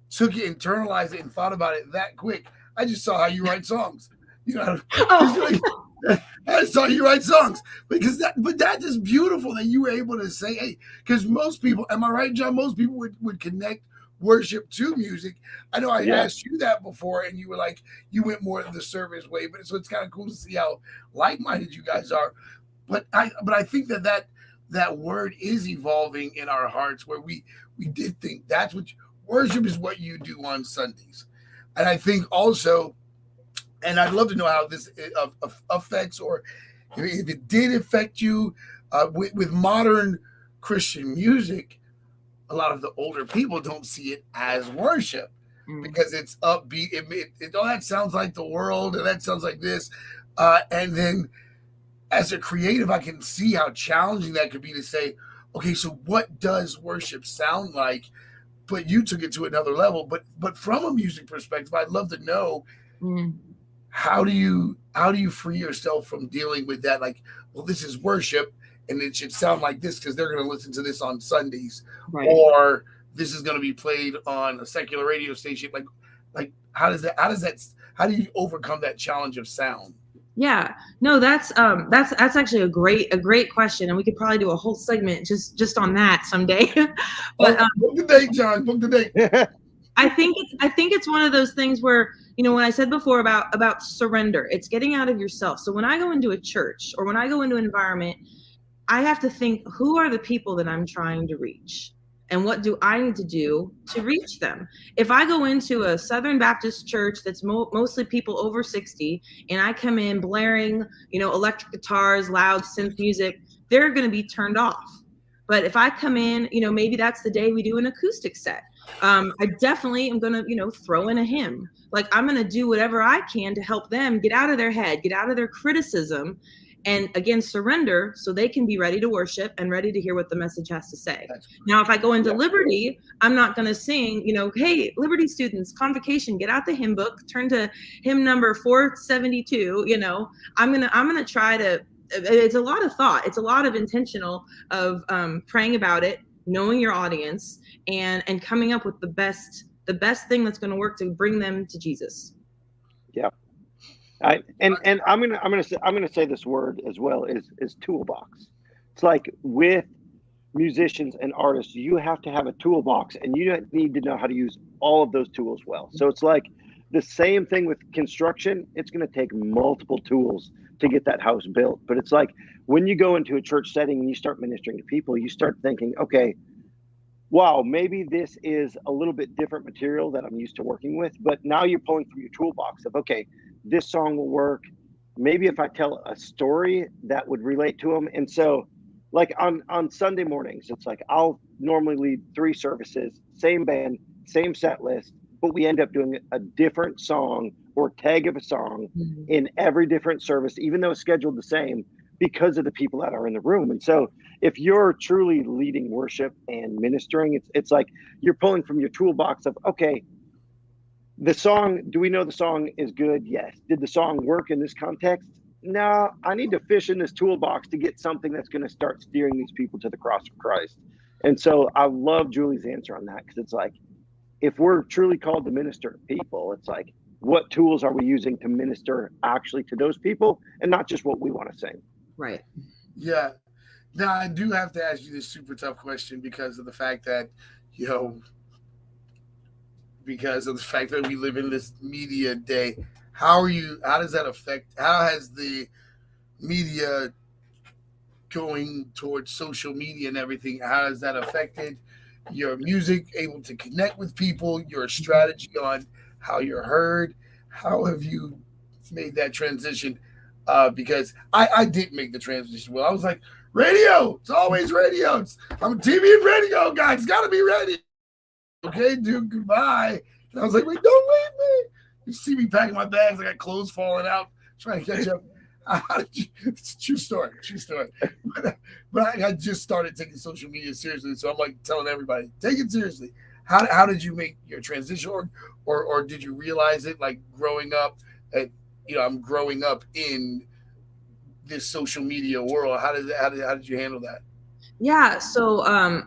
took it, internalized it, and thought about it that quick. I just saw how you write songs. I saw you write songs but that is beautiful that you were able to say, hey, because most people, am I right, John? Most people would connect worship to music. I know I asked you that before, and you were like, you went more the service way, so it's kind of cool to see how like-minded you guys are. But I think that word is evolving in our hearts, where we did think that's what worship is, what you do on Sundays. And I think also, and I'd love to know how this affects, or if it did affect you with modern Christian music. A lot of the older people don't see it as worship because it's upbeat. That sounds like the world, and that sounds like this. And then as a creative, I can see how challenging that could be to say, okay, so what does worship sound like? But you took it to another level. But from a music perspective, I'd love to know how do you free yourself from dealing with that? Like, well, this is worship, and it should sound like this because they're going to listen to this on Sundays, right? Or this is going to be played on a secular radio station. Like how do you overcome that challenge of sound? Yeah, no, that's actually a great question, and we could probably do a whole segment just on that someday. But book the date, John. Book the date. I think it's one of those things where, when I said before about surrender, it's getting out of yourself. So when I go into a church or when I go into an environment, I have to think, who are the people that I'm trying to reach? And what do I need to do to reach them? If I go into a Southern Baptist church that's mostly people over 60, and I come in blaring, electric guitars, loud synth music, they're going to be turned off. But if I come in, maybe that's the day we do an acoustic set. I definitely am going to, throw in a hymn. Like, I'm going to do whatever I can to help them get out of their head, get out of their criticism, and again, surrender, so they can be ready to worship and ready to hear what the message has to say. Now, if I go into Liberty, I'm not going to sing, hey, Liberty students, convocation, get out the hymn book, turn to hymn number 472. I'm going to try to. It's a lot of thought. It's a lot of intentional of praying about it, knowing your audience, and coming up with the best thing that's going to work to bring them to Jesus. Yeah. And I'm gonna say this word as well is toolbox. It's like with musicians and artists, you have to have a toolbox, and you need to know how to use all of those tools well. So it's like the same thing with construction. It's going to take multiple tools to get that house built. But it's like when you go into a church setting and you start ministering to people, you start thinking, okay, wow, maybe this is a little bit different material that I'm used to working with. But now you're pulling from your toolbox of, okay, this song will work. Maybe if I tell a story that would relate to them. And so like on Sunday mornings, it's like I'll normally lead 3 services, same band, same set list, but we end up doing a different song or tag of a song in every different service, even though it's scheduled the same, because of the people that are in the room. And so if you're truly leading worship and ministering, it's like you're pulling from your toolbox of, okay, the song, do we know the song is good? Yes. Did the song work in this context? No, I need to fish in this toolbox to get something that's going to start steering these people to the cross of Christ. And so I love Julie's answer on that, because it's like, if we're truly called to minister to people, it's like, what tools are we using to minister actually to those people and not just what we want to sing? Right. Yeah. Now, I do have to ask you this super tough question because of the fact that, because of the fact that we live in this media day. How does that affect, how has the media going towards social media and everything, how has that affected your music, able to connect with people, your strategy on how you're heard? How have you made that transition? Because I did make the transition. Well, I was like, radio, it's always radio. I'm a TV and radio guy. It's got to be radio. Okay, dude, goodbye. And I was like, wait, don't leave me. You see me packing my bags. I got clothes falling out, trying to catch up. It's a true story. But I just started taking social media seriously. So I'm like telling everybody, take it seriously. How did you make your transition, or did you realize it like growing up? I'm growing up in this social media world. How did you handle that? Yeah, so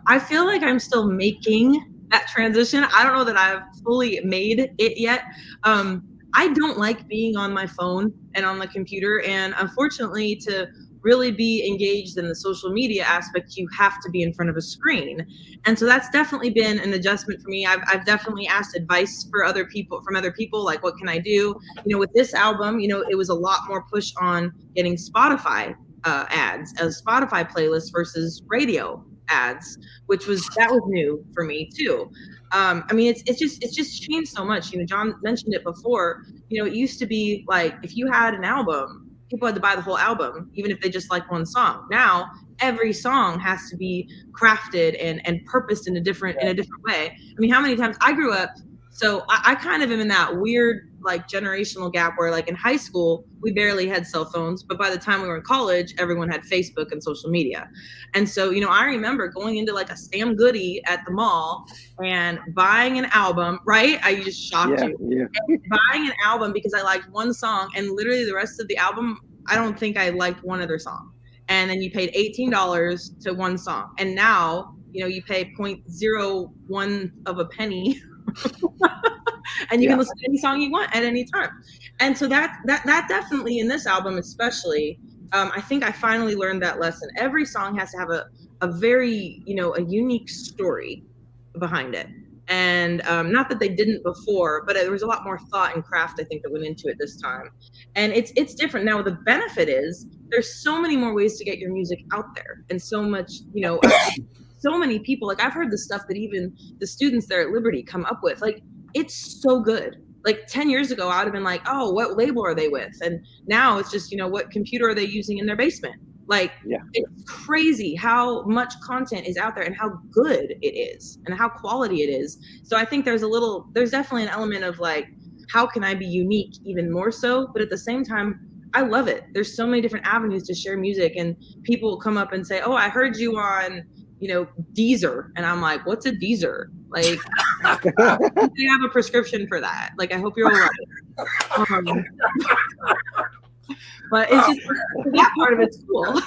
I feel like I'm still making that transition. I don't know that I've fully made it yet. I don't like being on my phone and on the computer, and unfortunately, to really be engaged in the social media aspect, you have to be in front of a screen. And so that's definitely been an adjustment for me. I've definitely asked advice from other people, like, what can I do? With this album, it was a lot more push on getting Spotify ads, a Spotify playlist versus radio ads, that was new for me too. It's just changed so much. John mentioned it before. It used to be like, if you had an album, people had to buy the whole album, even if they just like one song. Now every song has to be crafted and purposed in a different way. How many times I grew up, so I kind of am in that weird like generational gap where, like, in high school we barely had cell phones, but by the time we were in college, everyone had Facebook and social media. And so I remember going into like a Sam Goody at the mall and buying an album, right? I just shocked you. Yeah. Buying an album because I liked one song, and literally the rest of the album, I don't think I liked one other song. And then you paid $18 to one song, and now you pay 0.01 of a penny and you can listen to any song you want at any time. And so that definitely, in this album especially, I think I finally learned that lesson. Every song has to have a very a unique story behind it. And not that they didn't before, but there was a lot more thought and craft, I think, that went into it this time. And it's different now. The benefit is there's so many more ways to get your music out there, and so much so many people, like, I've heard the stuff that even the students there at Liberty come up with. Like, it's so good. Like 10 years ago, I would have been like, oh, what label are they with? And now it's just, what computer are they using in their basement? Like, it's crazy how much content is out there and how good it is and how quality it is. So I think there's definitely an element of like, how can I be unique even more so? But at the same time, I love it. There's so many different avenues to share music, and people will come up and say, oh, I heard you on Deezer. And I'm like, what's a Deezer? Like, they have a prescription for that. Like, I hope you're all right. But it's just, that part of it's cool.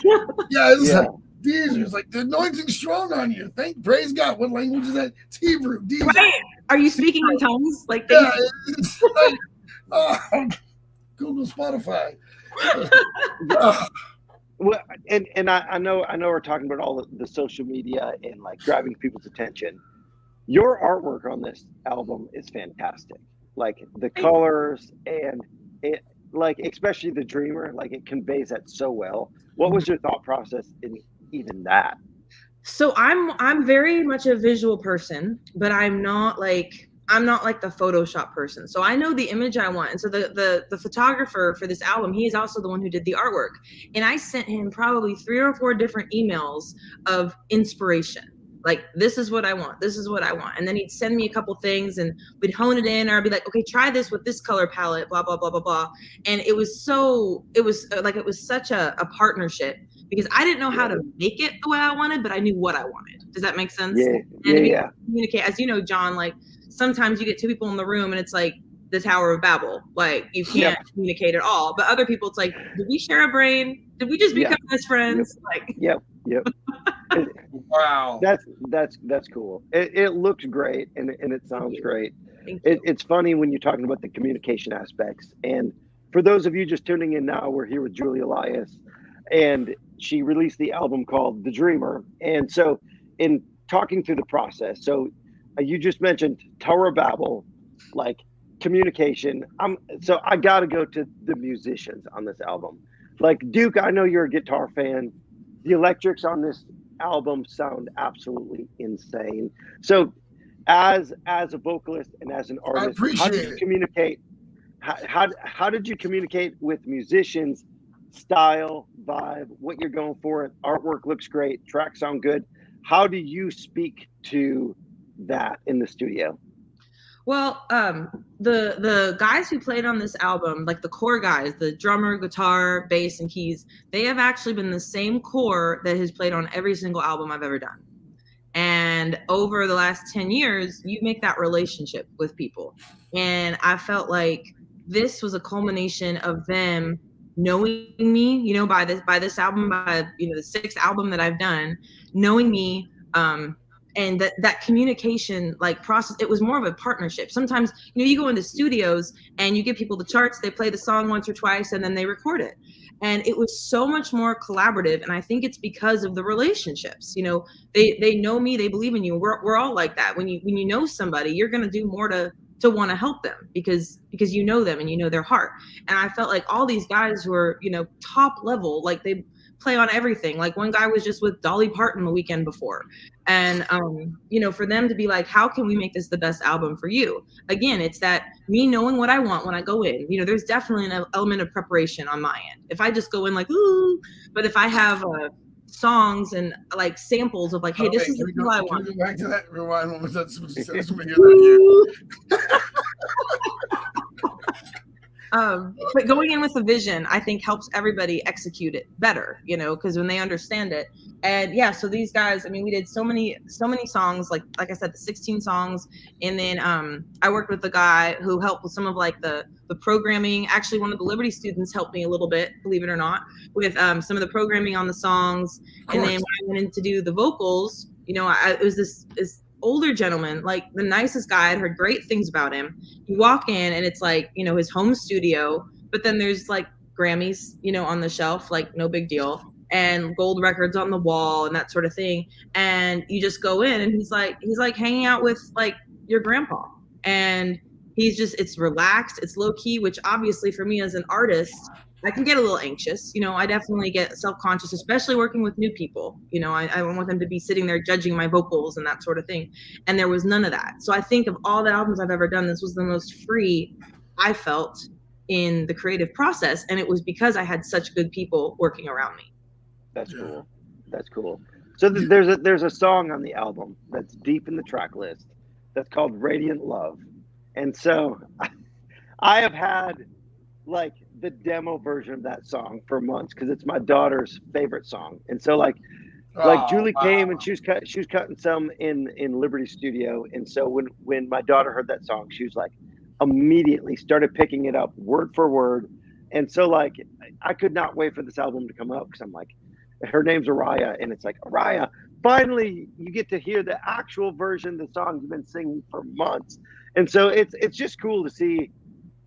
Deezer's like, the anointing's strong on you. Praise God. What language is that? It's Hebrew. Deezer. Right. Are you speaking in tongues? Like, it's like, oh, Google, Spotify. Well, and I know we're talking about all the social media and like grabbing people's attention. Your artwork on this album is fantastic. Like the colors and it, like especially the Dreamer, like it conveys that so well. What was your thought process in even that? So I'm very much a visual person, but I'm not like the Photoshop person. So I know the image I want. And so the photographer for this album, he is also the one who did the artwork. And I sent him probably 3 or 4 different emails of inspiration. Like, this is what I want. This is what I want. And then he'd send me a couple things and we'd hone it in, or I'd be like, okay, try this with this color palette, blah, blah, blah, blah, blah. And it was such a partnership, because I didn't know how to make it the way I wanted, but I knew what I wanted. Does that make sense? Yeah. And communicate, as you know, John, like sometimes you get 2 people in the room and it's like the Tower of Babel. Like you can't communicate at all. But other people, it's like, did we share a brain? Did we just become best friends? Like, Yep. Wow. That's cool. It looks great and it sounds great. It's funny when you're talking about the communication aspects. And for those of you just tuning in now, we're here with Julie Elias, and she released the album called The Dreamer. And so in talking through the process, so you just mentioned Tower of Babel, like communication. So I got to go to the musicians on this album. Like Duke, I know you're a guitar fan. The electrics on this album sound absolutely insane. So as a vocalist and as an artist, how did you communicate? How did you communicate with musicians? Style, vibe, what you're going for? Artwork looks great. Tracks sound good. How do you speak to that in the studio? Well, the guys who played on this album, like the core guys, the drummer, guitar, bass, and keys, they have actually been the same core that has played on every single album I've ever done. And over the last 10 years, you make that relationship with people. And I felt like this was a culmination of them knowing me, you know, by this album, by, you know, the 6th album that I've done, knowing me, and that communication like process, it was more of a partnership. Sometimes, you know, you go into studios and you give people the charts, they play the song once or twice and then they record it. And it was so much more collaborative. And I think it's because of the relationships. You know, they know me, they believe in you. We're all like that. When you know somebody, you're going to do more to want to help them because you know them and you know their heart. And I felt like all these guys who are, you know, top level, like they play on everything. Like one guy was just with Dolly Parton the weekend before. And, you know, for them to be like, how can we make this the best album for you? Again, it's that me knowing what I want when I go in. You know, there's definitely an element of preparation on my end. If I just go in like, ooh, but if I have songs and like samples of like, hey, this is what I want. Can we go back to that? Rewind one more time. But going in with a vision, I think helps everybody execute it better, you know, because when they understand it. And yeah, so these guys, I mean, we did so many songs, like I said, the 16 songs. And then I worked with the guy who helped with some of like the programming. Actually, one of the Liberty students helped me a little bit, believe it or not, with some of the programming on the songs. And then when I went in to do the vocals, you know, it was this older gentleman, like the nicest guy. I'd heard great things about him. You walk in and it's like, you know, his home studio, but then there's like Grammys, you know, on the shelf, like no big deal, and gold records on the wall and that sort of thing. And you just go in and he's like hanging out with like your grandpa. And it's relaxed, it's low key, which obviously for me as an artist, I can get a little anxious. You know, I definitely get self-conscious, especially working with new people. You know, I don't want them to be sitting there judging my vocals and that sort of thing. And there was none of that. So I think of all the albums I've ever done, this was the most free I felt in the creative process. And it was because I had such good people working around me. That's cool. That's cool. So there's a song on the album that's deep in the track list that's called Radiant Love. And so I have had like the demo version of that song for months because it's my daughter's favorite song. And so like Julie came and she was cutting some in Liberty Studio. And so when my daughter heard that song, she was like immediately started picking it up word for word. And so like I could not wait for this album to come out because I'm like, her name's Araya, and it's like, Araya, finally you get to hear the actual version of the song you've been singing for months. And so it's just cool to see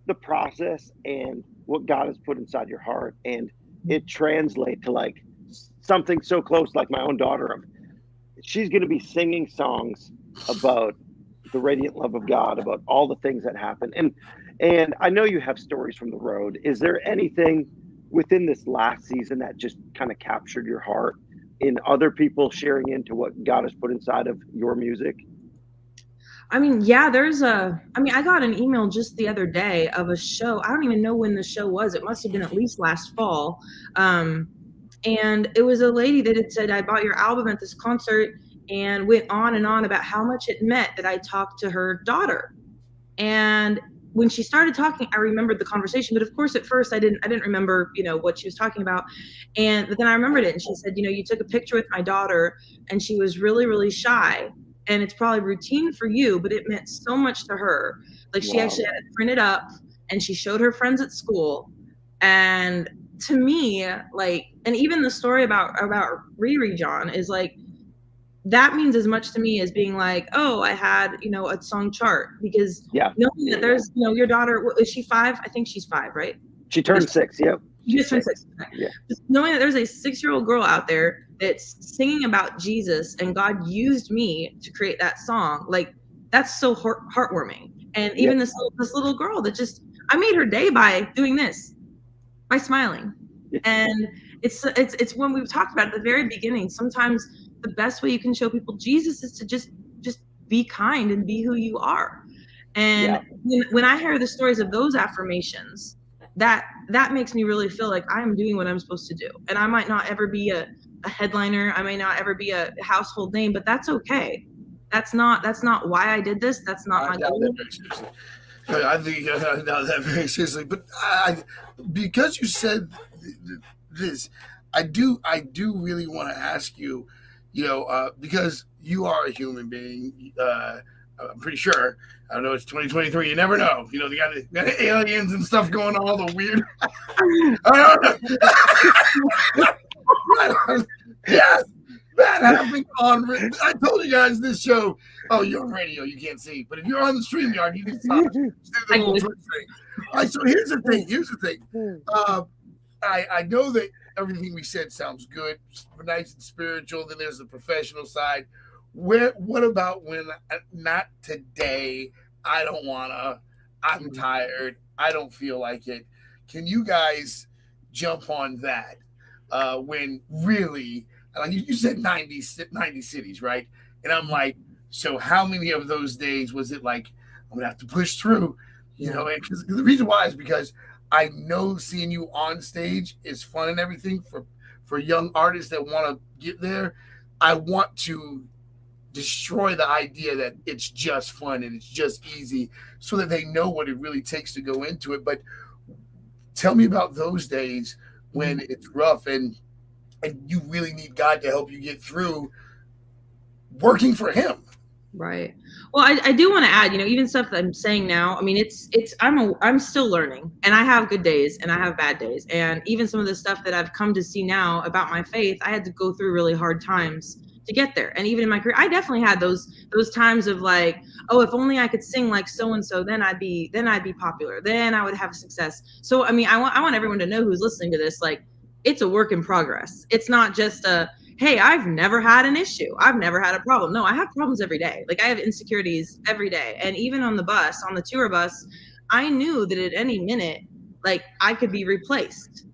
the process and what God has put inside your heart, and it translates to like something so close, like my own daughter. She's going to be singing songs about the radiant love of God, about all the things that happen. And I know you have stories from the road. Is there anything within this last season that just kind of captured your heart in other people sharing into what God has put inside of your music? I mean, yeah, I got an email just the other day of a show. I don't even know when the show was. It must have been at least last fall. And it was a lady that had said, I bought your album at this concert, and went on and on about how much it meant that I talked to her daughter. And when she started talking, I remembered the conversation, but of course at first I didn't remember, what she was talking about. But then I remembered it, and she said, you took a picture with my daughter and she was really, really shy. And it's probably routine for you, but it meant so much to her. Like, she actually had it printed up and she showed her friends at school. And to me, like, and even the story about Riri John is like, that means as much to me as being like, oh, I had, a song chart, because knowing that there's, your daughter, is she 5? I think she's 5, right? She turned 6. Yep. She just turned 6. Yeah. Just knowing that there's a 6-year-old girl out there that's singing about Jesus, and God used me to create that song. Like, that's so heartwarming. And even this little girl that just, I made her day by doing this, by smiling. And it's when we've talked about at the very beginning, sometimes the best way you can show people Jesus is to just be kind and be who you are. And when I hear the stories of those affirmations, that makes me really feel like I'm doing what I'm supposed to do. And I might not ever be a headliner, I may not ever be a household name, but that's okay. That's not why I did this. That's not my goal. I think I doubt that very seriously. But because you said this, I do really want to ask you, because you are a human being. I'm pretty sure. I don't know. It's 2023. You never know. They got aliens and stuff going on. All the weird. Yes, that happened on. I told you guys this show. Oh, you're on radio. You can't see. But if you're on the StreamYard, you can stop. All right. So here's the thing. I know that everything we said sounds good, nice and spiritual. Then there's the professional side. What about when not today? I don't wanna. I'm tired. I don't feel like it. Can you guys jump on that? When really, like you said, 90 cities, right? And I'm like, so how many of those days was it like, I'm gonna have to push through, And because the reason why is because I know seeing you on stage is fun and everything for young artists that want to get there. I want to destroy the idea that it's just fun and it's just easy, so that they know what it really takes to go into it. But tell me about those days when it's rough and you really need God to help you get through working for him. Right. Well, I do want to add, even stuff that I'm saying now. I mean, I'm still learning, and I have good days and I have bad days. And even some of the stuff that I've come to see now about my faith, I had to go through really hard times to get there. And even in my career, I definitely had those times of like, oh, if only I could sing like so-and-so, then I'd be popular. Then I would have success. So, I mean, I want everyone to know who's listening to this, like, it's a work in progress. It's not just hey, I've never had an issue. I've never had a problem. No, I have problems every day. Like, I have insecurities every day. And even on the tour bus, I knew that at any minute, like, I could be replaced.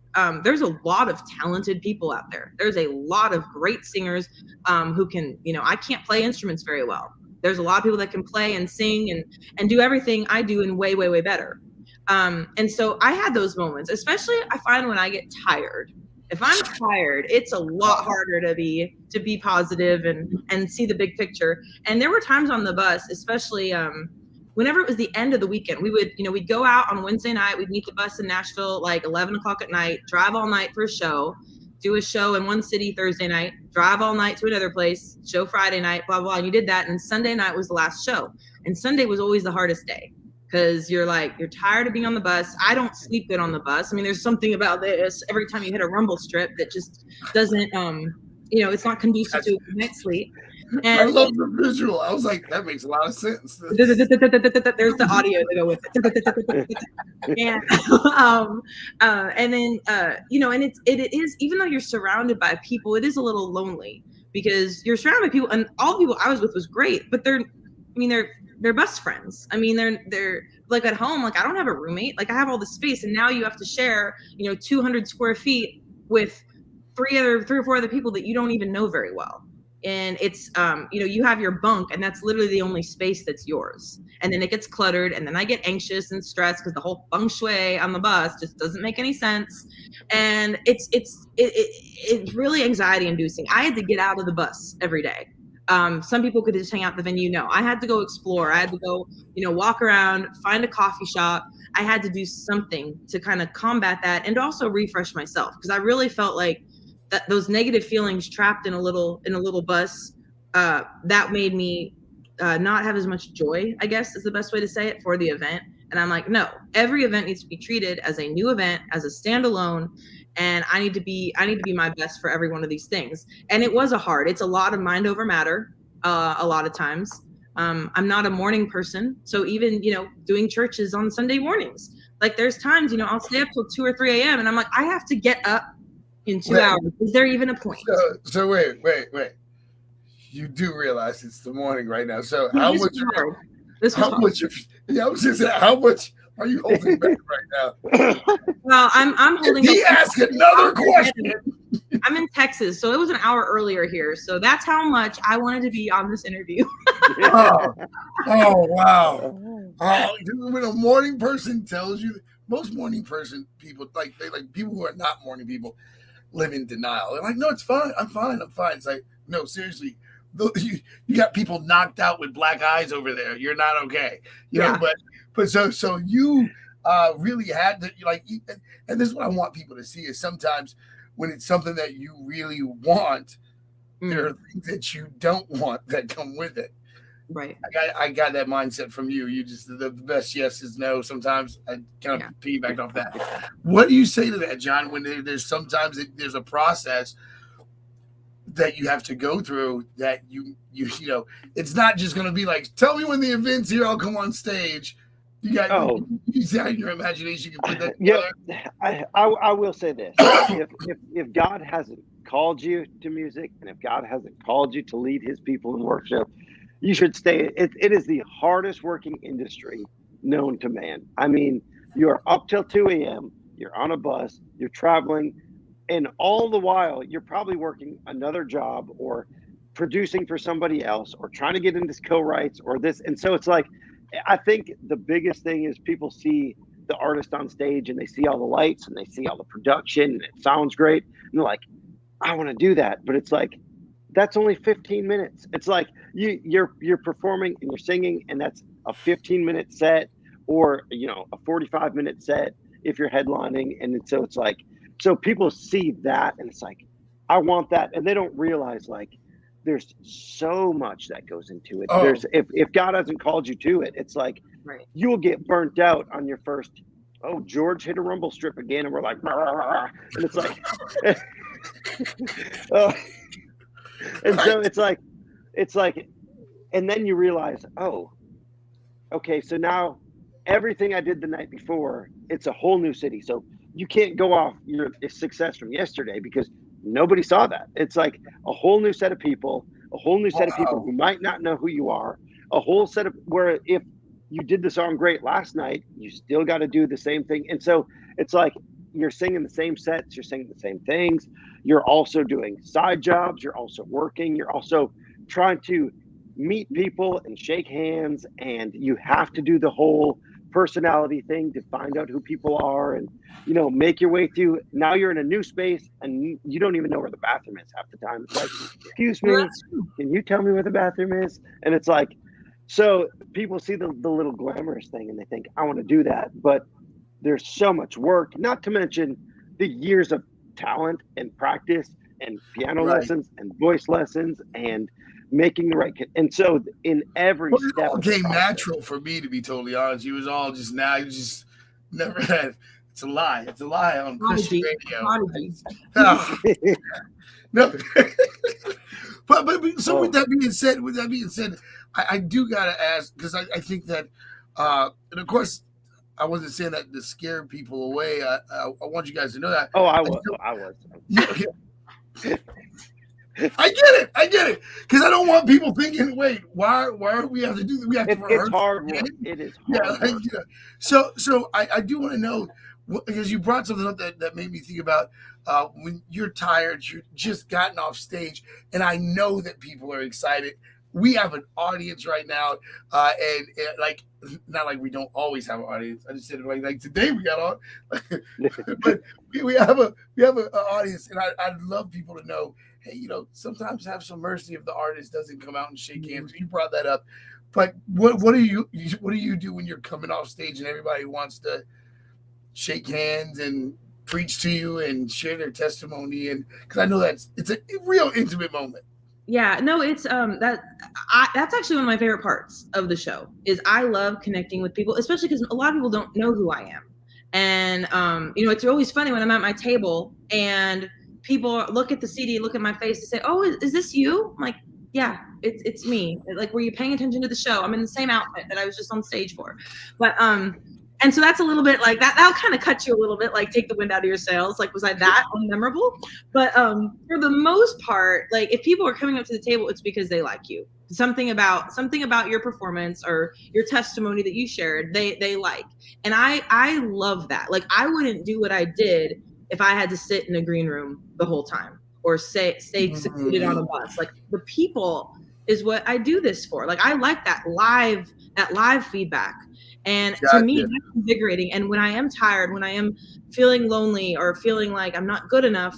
There's a lot of talented people out there. There's a lot of great singers who can, I can't play instruments very well. There's a lot of people that can play and sing and do everything I do and way, way, way better. And so I had those moments, especially I find when I get tired. If I'm tired, it's a lot harder to be positive and see the big picture. And there were times on the bus, especially whenever it was the end of the weekend, we'd go out on Wednesday night, we'd meet the bus in Nashville like 11 o'clock at night, drive all night for a show, do a show in one city Thursday night, drive all night to another place, show Friday night, blah, blah. And you did that. And Sunday night was the last show. And Sunday was always the hardest day, because you're tired of being on the bus. I don't sleep good on the bus. I mean, there's something about this. Every time you hit a rumble strip that just doesn't, it's not conducive to night sleep. I And love the visual. I was like, that makes a lot of sense. there's the audio to go with it. And then and it is, even though you're surrounded by people, it is a little lonely because you're surrounded by people, and all the people I was with was great, but they're best friends. I mean, they're like at home, like I don't have a roommate, like I have all the space, and now you have to share 200 square feet with three or four other people that you don't even know very well. And it's you have your bunk, and that's literally the only space that's yours, and then it gets cluttered, and then I get anxious and stressed because the whole feng shui on the bus just doesn't make any sense, and it's really anxiety inducing. I had to get out of the bus every day. Some people could just hang out at the venue. No, I had to go explore. I had to go walk around, find a coffee shop. I had to do something to kind of combat that and also refresh myself, because I really felt like that those negative feelings trapped in a little bus, that made me not have as much joy, I guess is the best way to say it, for the event. And I'm like, no, every event needs to be treated as a new event, as a standalone, and I need to be my best for every one of these things. And it's a lot of mind over matter, a lot of times. I'm not a morning person, so even doing churches on Sunday mornings, like there's times I'll stay up till 2 or 3 a.m. and I'm like, I have to get up in 2 hours. Is there even a point? So wait. You do realize it's the morning right now. So how much are you holding back right now? Well, I'm holding. He asked another question. I'm in Texas, so it was an hour earlier here. So that's how much I wanted to be on this interview. Oh wow. When a morning person tells you, most morning people, like people who are not morning people, live in denial. They're like, no, it's fine. I'm fine. It's like, no, seriously. You got people knocked out with black eyes over there. You're not okay. But so you really had to, and this is what I want people to see is sometimes when it's something that you really want, there are things that you don't want that come with it. Right. I got that mindset from you. You just, the best yes is no. Sometimes I kind of piggyback off that. What do you say to that, John, when there's sometimes there's a process that you have to go through that you it's not just going to be like, tell me when the event's here, I'll come on stage. You got you see how your imagination can put that together? I will say this. if God hasn't called you to music, and if God hasn't called you to lead his people in worship, you should stay. It is the hardest working industry known to man. I mean, you're up till 2 a.m., you're on a bus, you're traveling, and all the while you're probably working another job or producing for somebody else or trying to get into co-writes or this. And so it's like, I think the biggest thing is people see the artist on stage and they see all the lights and they see all the production and it sounds great. And they're like, I want to do that. But it's like, that's only 15 minutes. It's like you're performing and you're singing, and that's a 15-minute set or, a 45-minute set if you're headlining. And so it's like, so people see that and it's like, I want that. And they don't realize like there's so much that goes into it. There's if God hasn't called you to it, it's like you will get burnt out on your first, George hit a rumble strip again. And we're like, rah. And it's like, and so it's like, and then you realize, okay, so now everything I did the night before, it's a whole new city. So you can't go off your success from yesterday because nobody saw that. It's like a whole new set of people, who might not know who you are, a whole set of where if you did the song great last night, you still got to do the same thing. And so it's like you're singing the same sets, you're singing the same things. You're also doing side jobs. You're also working. You're also trying to meet people and shake hands. And you have to do the whole personality thing to find out who people are and, make your way through. Now you're in a new space and you don't even know where the bathroom is half the time. It's like, excuse me, can you tell me where the bathroom is? And it's like, so people see the little glamorous thing and they think, I want to do that. But there's so much work, not to mention the years of talent and practice and piano lessons and voice lessons and making the right. And so in every step, it came natural for me, to be totally honest. You was all just now, you just never had. It's a lie. It's a lie on Christian radio. No, But so with that being said, I do gotta ask, because I think that, and of course, I wasn't saying that to scare people away. I want you guys to know that. Oh, I was. Yeah. I get it, because I don't want people thinking, wait, why do we have to do that? We have to rehearse. It's hard work. It is hard work. Yeah. So I do want to know, because you brought something up that made me think about when you're tired, you're just gotten off stage, and I know that people are excited. We have an audience right now, and like, not like we don't always have an audience. I just said it like today we got on, but we have an audience, and I'd love people to know, hey, sometimes have some mercy if the artist doesn't come out and shake hands. You brought that up, but what do you do when you're coming off stage and everybody wants to shake hands and preach to you and share their testimony? And because I know it's a real intimate moment. Yeah, no, it's that's actually one of my favorite parts of the show. Is I love connecting with people, especially because a lot of people don't know who I am, and it's always funny when I'm at my table and people look at the CD, look at my face, and say, "Oh, is this you?" I'm like, "Yeah, it's me." Like, were you paying attention to the show? I'm in the same outfit that I was just on stage for, but and so that's a little bit like that. That'll kind of cut you a little bit, like take the wind out of your sails. Like, was I that unmemorable? But for the most part, like if people are coming up to the table, it's because they like you. Something about your performance or your testimony that you shared, they like. And I love that. Like, I wouldn't do what I did if I had to sit in a green room the whole time or stay secluded on a bus. Like, the people is what I do this for. Like, I like that live feedback. And to me, that's invigorating. And when I am tired, when I am feeling lonely or feeling like I'm not good enough,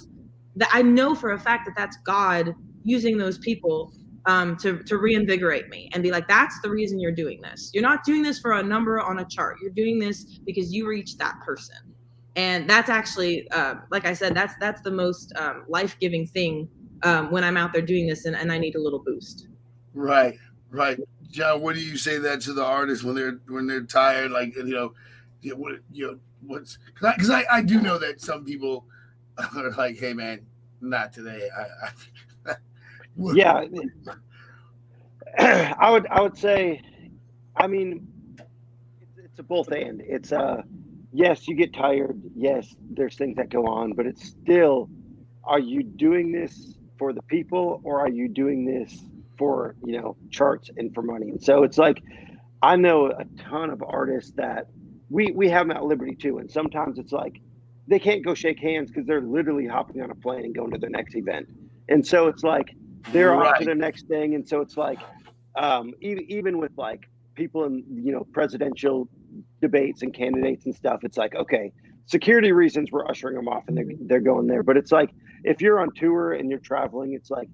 that I know for a fact that that's God using those people to reinvigorate me and be like, that's the reason you're doing this. You're not doing this for a number on a chart. You're doing this because you reached that person. And that's actually, like I said, that's the most life-giving thing when I'm out there doing this and I need a little boost. Right. John, what do you say that to the artists when they're tired? Like, what's because I do know that some people are like, hey man, not today. Yeah, I would say, I mean, it's a both and. It's yes, you get tired. Yes, there's things that go on, but it's still, are you doing this for the people or are you doing this for charts and for money? And so it's like, I know a ton of artists that we have them at Liberty too, and sometimes it's like they can't go shake hands because they're literally hopping on a plane and going to their next event, and so it's like they're on to the next thing. And so it's like even with like people in presidential debates and candidates and stuff, it's like, okay, security reasons we're ushering them off and they're going there. But it's like, if you're on tour and you're traveling, it's like,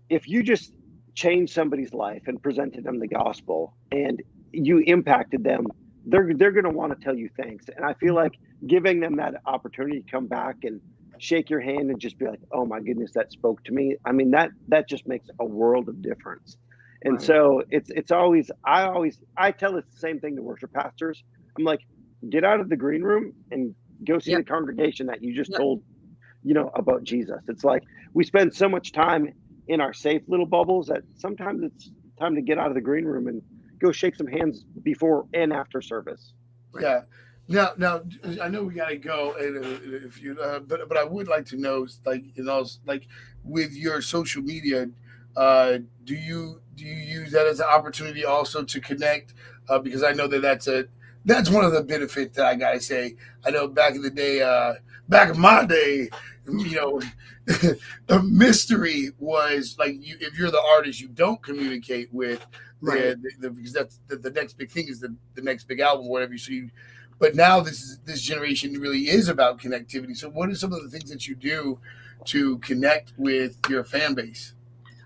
if you just changed somebody's life and presented them the gospel and you impacted them, they're going to want to tell you thanks. And I feel like giving them that opportunity to come back and shake your hand and just be like, oh my goodness, that spoke to me. I mean, that just makes a world of difference. And so it's always, I tell it the same thing to worship pastors. I'm like, get out of the green room and go see the congregation that you just told, about Jesus. It's like, we spend so much time in our safe little bubbles that sometimes it's time to get out of the green room and go shake some hands before and after service. Yeah. Now I know we gotta go, and if you, but I would like to know, like with your social media, do you use that as an opportunity also to connect? Because I know that's one of the benefits that I gotta say. I know back in the day, back in my day, the mystery was like, if you're the artist, you don't communicate with because that's the next big thing is the next big album, whatever. So but now this generation really is about connectivity. So what are some of the things that you do to connect with your fan base?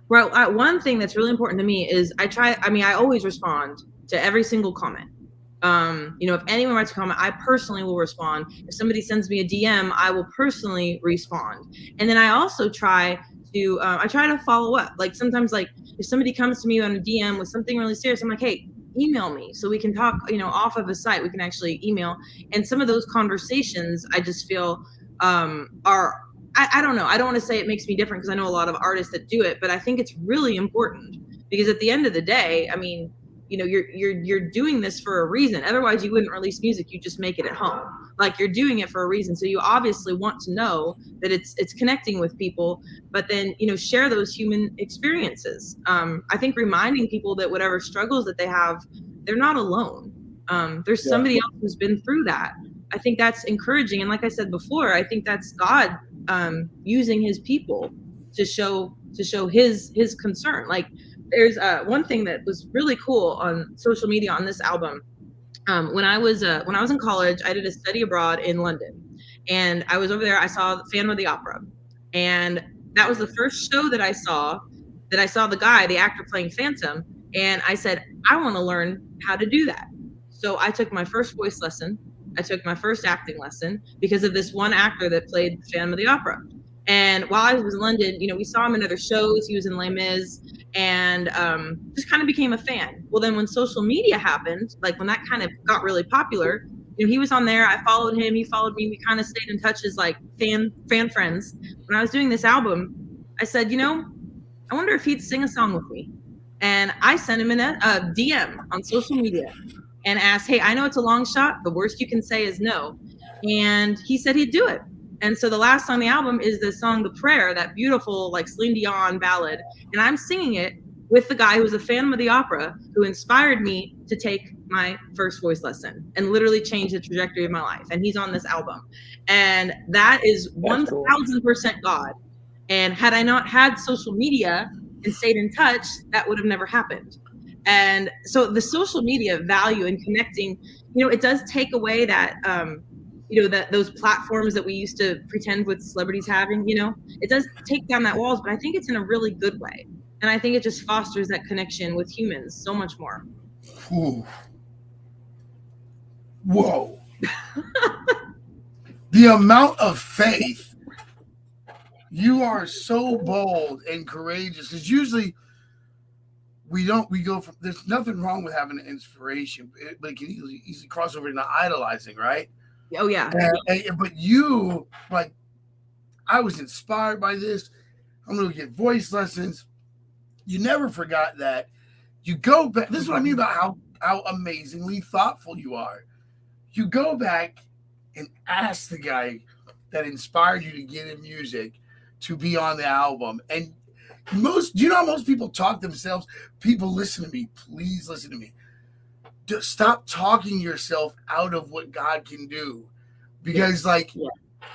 Well, one thing that's really important to me is I always respond to every single comment. If anyone writes a comment, I personally will respond. If somebody sends me a DM, I will personally respond. And then I also try to follow up. Like sometimes, like if somebody comes to me on a DM with something really serious, I'm like, hey, email me so we can talk, off of a site. We can actually email. And some of those conversations I just feel are I don't know. I don't want to say it makes me different because I know a lot of artists that do it, but I think it's really important because at the end of the day, I mean, you know, you're doing this for a reason. Otherwise, you wouldn't release music. You just make it at home. Like you're doing it for a reason. So you obviously want to know that it's connecting with people, but then, you know, share those human experiences. I think reminding people that whatever struggles that they have, they're not alone. There's somebody else who's been through that. I think that's encouraging. And like I said before, I think that's God using his people to show his concern. Like there's one thing that was really cool on social media on this album. When I was in college, I did a study abroad in London, and I was over there. I saw Phantom of the Opera, and that was the first show that I saw the actor playing Phantom, and I said, I want to learn how to do that. So I took my first voice lesson. I took my first acting lesson because of this one actor that played Phantom of the Opera. And while I was in London, you know, we saw him in other shows. He was in Les Mis, and just kind of became a fan. Well, then when social media happened, like when that kind of got really popular, you know, he was on there. I followed him. He followed me. We kind of stayed in touch as like fan friends. When I was doing this album, I said, you know, I wonder if he'd sing a song with me. And I sent him a DM on social media and asked, hey, I know it's a long shot. The worst you can say is no. And he said he'd do it. And so the last song on the album is the song The Prayer, that beautiful like Celine Dion ballad. And I'm singing it with the guy who was a Phantom of the Opera who inspired me to take my first voice lesson and literally change the trajectory of my life. And he's on this album. And that is 1000% God. And had I not had social media and stayed in touch, that would have never happened. And so the social media value and connecting, you know, it does take away that, you know, that those platforms that we used to pretend with celebrities having, you know, it does take down that walls, but I think it's in a really good way. And I think it just fosters that connection with humans so much more. Ooh. Whoa. The amount of faith. You are so bold and courageous, because usually we go from, there's nothing wrong with having an inspiration, but it can easily cross over into idolizing, right? Oh yeah. But you, like, I was inspired by this. I'm going to get voice lessons. You never forgot that. You go back. This is what I mean about how amazingly thoughtful you are. You go back and ask the guy that inspired you to get in music to be on the album. And do you know how most people talk themselves? People, listen to me. Please listen to me. Just stop talking yourself out of what God can do. Because,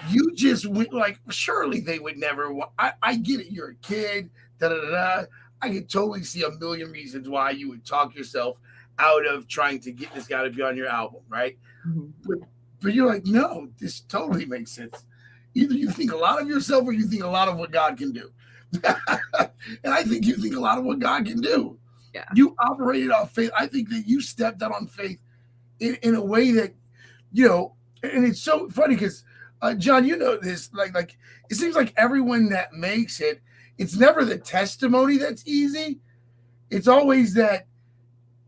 you just went, like, surely they would never want. I get it. You're a kid. I could totally see a million reasons why you would talk yourself out of trying to get this guy to be on your album, right? Mm-hmm. But you're like, no, this totally makes sense. Either you think a lot of yourself or you think a lot of what God can do. And I think you think a lot of what God can do. Yeah. You operated on faith. I think that you stepped out on faith in a way that, you know, and it's so funny because, John, you know this, like it seems like everyone that makes it, it's never the testimony that's easy. It's always that,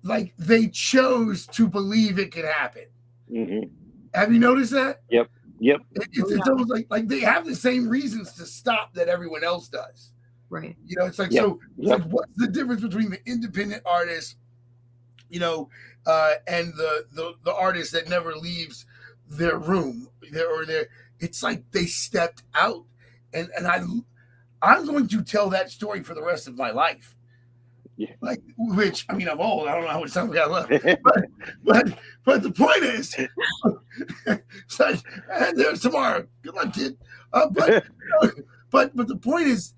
like, they chose to believe it could happen. Mm-hmm. Have you noticed that? Yep. It's almost like they have the same reasons to stop that everyone else does. Right. You know, it's like, so it's like, what's the difference between the independent artist, you know, and the artist that never leaves their room it's like they stepped out, and I'm going to tell that story for the rest of my life. Yeah. Like, which, I mean, I'm old. I don't know how much time we got left. but the point is, it's like, there's tomorrow. Good luck, kid. But the point is,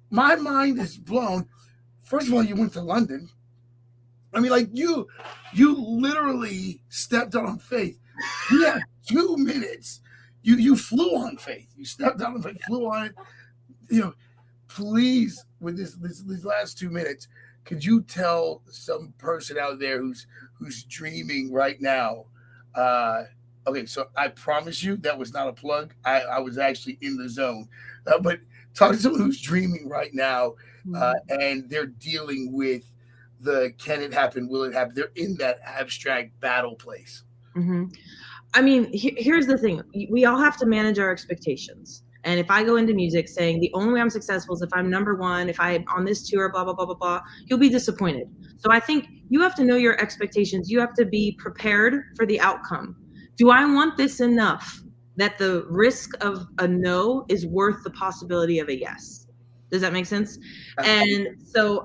my mind is blown. First of all, you went to London. I mean, like, you literally stepped out on faith. You had 2 minutes. You flew on faith. You stepped out on faith, flew on it. You know, please, with these last 2 minutes, could you tell some person out there who's dreaming right now? Okay, so I promise you that was not a plug. I was actually in the zone. But talk to someone who's dreaming right now, and they're dealing with the can it happen, will it happen? They're in that abstract battle place. Mm-hmm. I mean, here's the thing. We all have to manage our expectations. And if I go into music saying the only way I'm successful is if I'm number one, if I'm on this tour, blah, blah, blah, blah, blah, you'll be disappointed. So I think you have to know your expectations. You have to be prepared for the outcome. Do I want this enough that the risk of a no is worth the possibility of a yes? Does that make sense? And so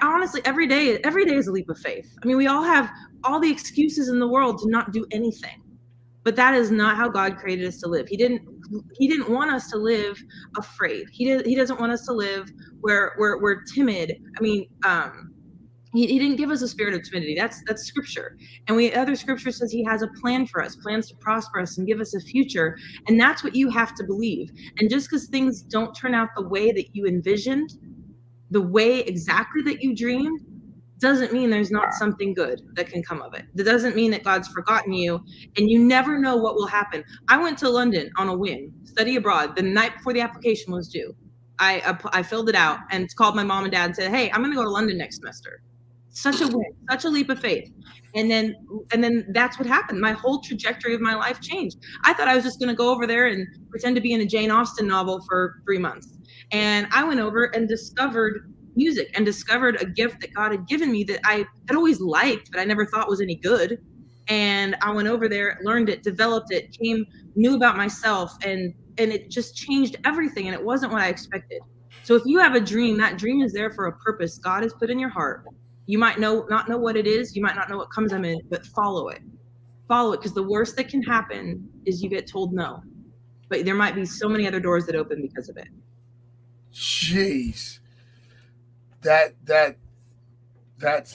honestly, every day is a leap of faith. I mean, we all have all the excuses in the world to not do anything. But that is not how God created us to live. He didn't want us to live afraid. He doesn't want us to live where we're timid. I mean, he didn't give us a spirit of timidity. That's scripture. And other scripture says he has a plan for us, plans to prosper us and give us a future. And that's what you have to believe. And just because things don't turn out the way that you envisioned, the way exactly that you dreamed, doesn't mean there's not something good that can come of it. That doesn't mean that God's forgotten you, and you never know what will happen. I went to London on a whim, study abroad, the night before the application was due. I filled it out and called my mom and dad and said, hey, I'm going to go to London next semester. Such a win, such a leap of faith. And then that's what happened. My whole trajectory of my life changed. I thought I was just going to go over there and pretend to be in a Jane Austen novel for 3 months. And I went over and discovered music and discovered a gift that God had given me that I had always liked, but I never thought was any good. And I went over there, learned it, developed it, knew about myself, and it just changed everything. And it wasn't what I expected. So if you have a dream, that dream is there for a purpose God has put in your heart. You might not know what it is. You might not know what comes of it, but follow it. Follow it, because the worst that can happen is you get told no. But there might be so many other doors that open because of it. Jeez. That's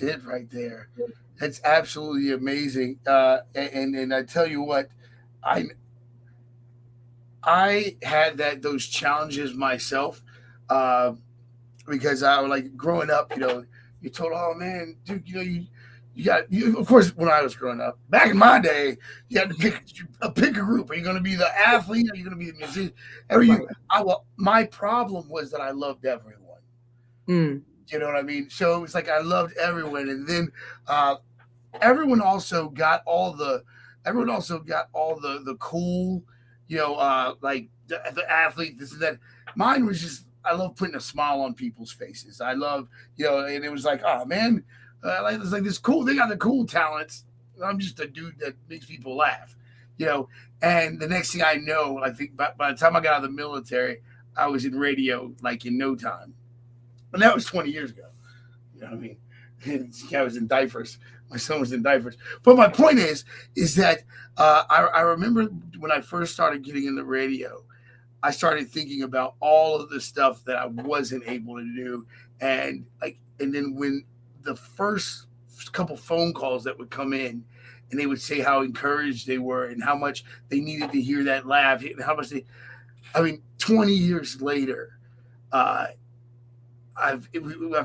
it right there. That's absolutely amazing. And I tell you what, I had those challenges myself, because I was like growing up, you told, oh man, dude, you of course, when I was growing up, back in my day, you had to pick a group. Are you going to be the athlete? Are you going to be the musician? My problem was that I loved everyone. You know what I mean? So it was like I loved everyone, and then everyone also got all the cool, like the athlete, this and that. Mine was just, I love putting a smile on people's faces. I love, and it was like, oh man, it's like this cool. They got the cool talents. I'm just a dude that makes people laugh, And the next thing I know, I think by the time I got out of the military, I was in radio like in no time. And that was 20 years ago. You know what I mean? I was in diapers. My son was in diapers. But my point is that I remember when I first started getting in the radio, I started thinking about all of the stuff that I wasn't able to do. And then when the first couple phone calls that would come in, and they would say how encouraged they were and how much they needed to hear that laugh, and how much 20 years later, I've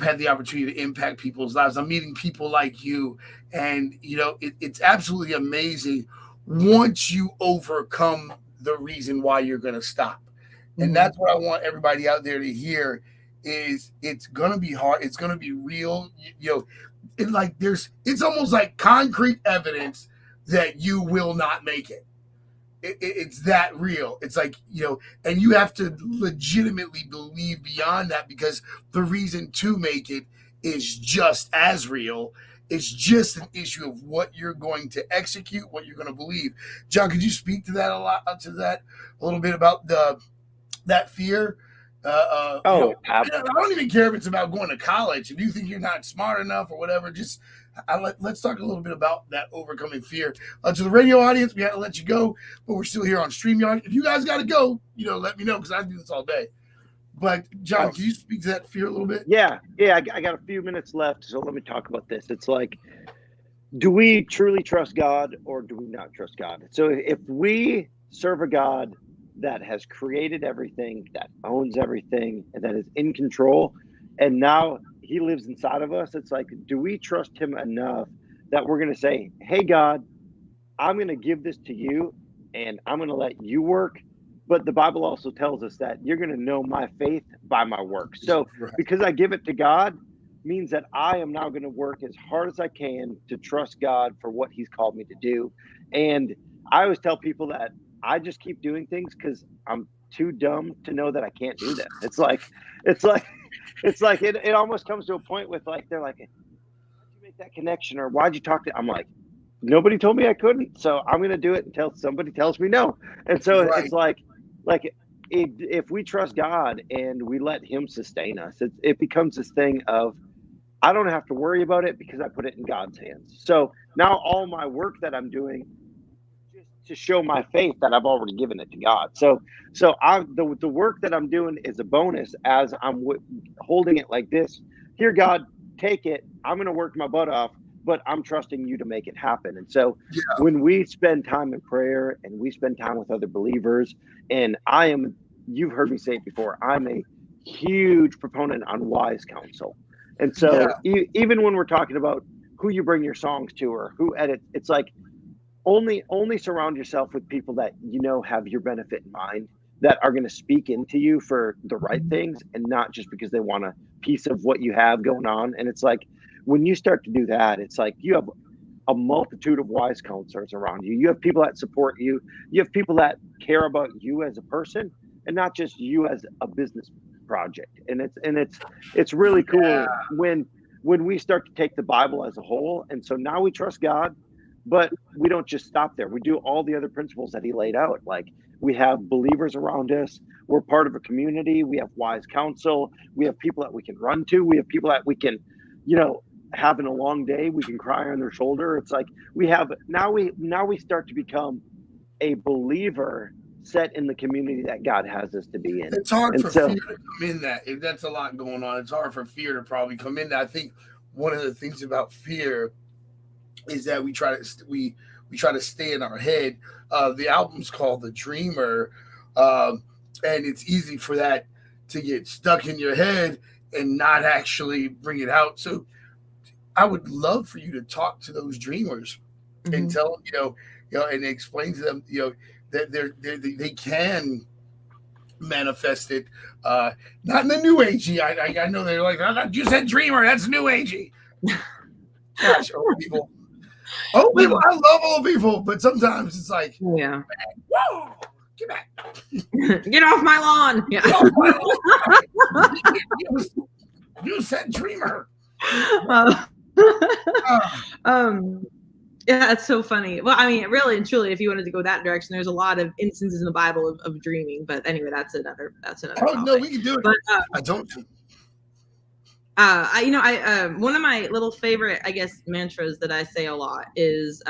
had the opportunity to impact people's lives. I'm meeting people like you, and it's absolutely amazing once you overcome the reason why you're going to stop. And that's what I want everybody out there to hear is it's going to be hard. It's going to be real. It's almost like concrete evidence that you will not make it. It's that real. It's like, and you have to legitimately believe beyond that, because the reason to make it is just as real. It's just an issue of what you're going to execute, what you're going to believe. John, could you speak to that a little bit about that fear? I don't even care if it's about going to college. If you think you're not smart enough or whatever, let's talk a little bit about that overcoming fear. To the radio audience, we had to let you go, but we're still here on StreamYard. If you guys got to go, let me know, because I do this all day. But John, can you speak to that fear a little bit? Yeah. I got a few minutes left, so let me talk about this. It's like, do we truly trust God or do we not trust God? So if we serve a God that has created everything, that owns everything, and that is in control, and now he lives inside of us, it's like, do we trust him enough that we're going to say, hey, God, I'm going to give this to you, and I'm going to let you work. But the Bible also tells us that you're going to know my faith by my work. So because I give it to God means that I am now going to work as hard as I can to trust God for what he's called me to do. And I always tell people that I just keep doing things because I'm too dumb to know that I can't do them. It almost comes to a point with like, they're like, why'd you make that connection? Or why'd you talk to, I'm like, nobody told me I couldn't. So I'm going to do it until somebody tells me no. And so Right. it's like if we trust God and we let him sustain us, it becomes this thing of, I don't have to worry about it because I put it in God's hands. So now all my work that I'm doing, just to show my faith that I've already given it to God. So the work that I'm doing is a bonus as I'm holding it like this. Here, God, take it. I'm going to work my butt off, but I'm trusting you to make it happen. And so when we spend time in prayer and we spend time with other believers, and you've heard me say it before, I'm a huge proponent on wise counsel. And so even when we're talking about who you bring your songs to or who edits, it's like only surround yourself with people that have your benefit in mind, that are going to speak into you for the right things and not just because they want a piece of what you have going on. And it's like when you start to do that, it's like you have a multitude of wise counselors around you. You have people that support you. You have people that care about you as a person and not just you as a business project. And it's really cool when we start to take the Bible as a whole. And so now we trust God, but we don't just stop there. We do all the other principles that he laid out. Like we have believers around us. We're part of a community. We have wise counsel. We have people that we can run to. We have people that we can, having a long day, we can cry on their shoulder. It's like now we start to become a believer set in the community that God has us to be in. It's hard for fear to come in that. If that's a lot going on, it's hard for fear to probably come in that. I think one of the things about fear is that we try to stay in our head. The album's called The Dreamer, and it's easy for that to get stuck in your head and not actually bring it out. So I would love for you to talk to those dreamers and tell them, and explain to them, that they can manifest it, not in the new agey. I know they're like, you said dreamer, that's new agey. Gosh, old people. I love old people, but sometimes it's like, whoa, get back, get off my lawn. Get off my lawn. You said dreamer. Yeah, that's so funny. Well, I mean, really and truly, if you wanted to go that direction, there's a lot of instances in the Bible of dreaming. But anyway, that's another. Oh topic. No, we can do it. But, I don't. One of my little favorite, I guess, mantras that I say a lot is,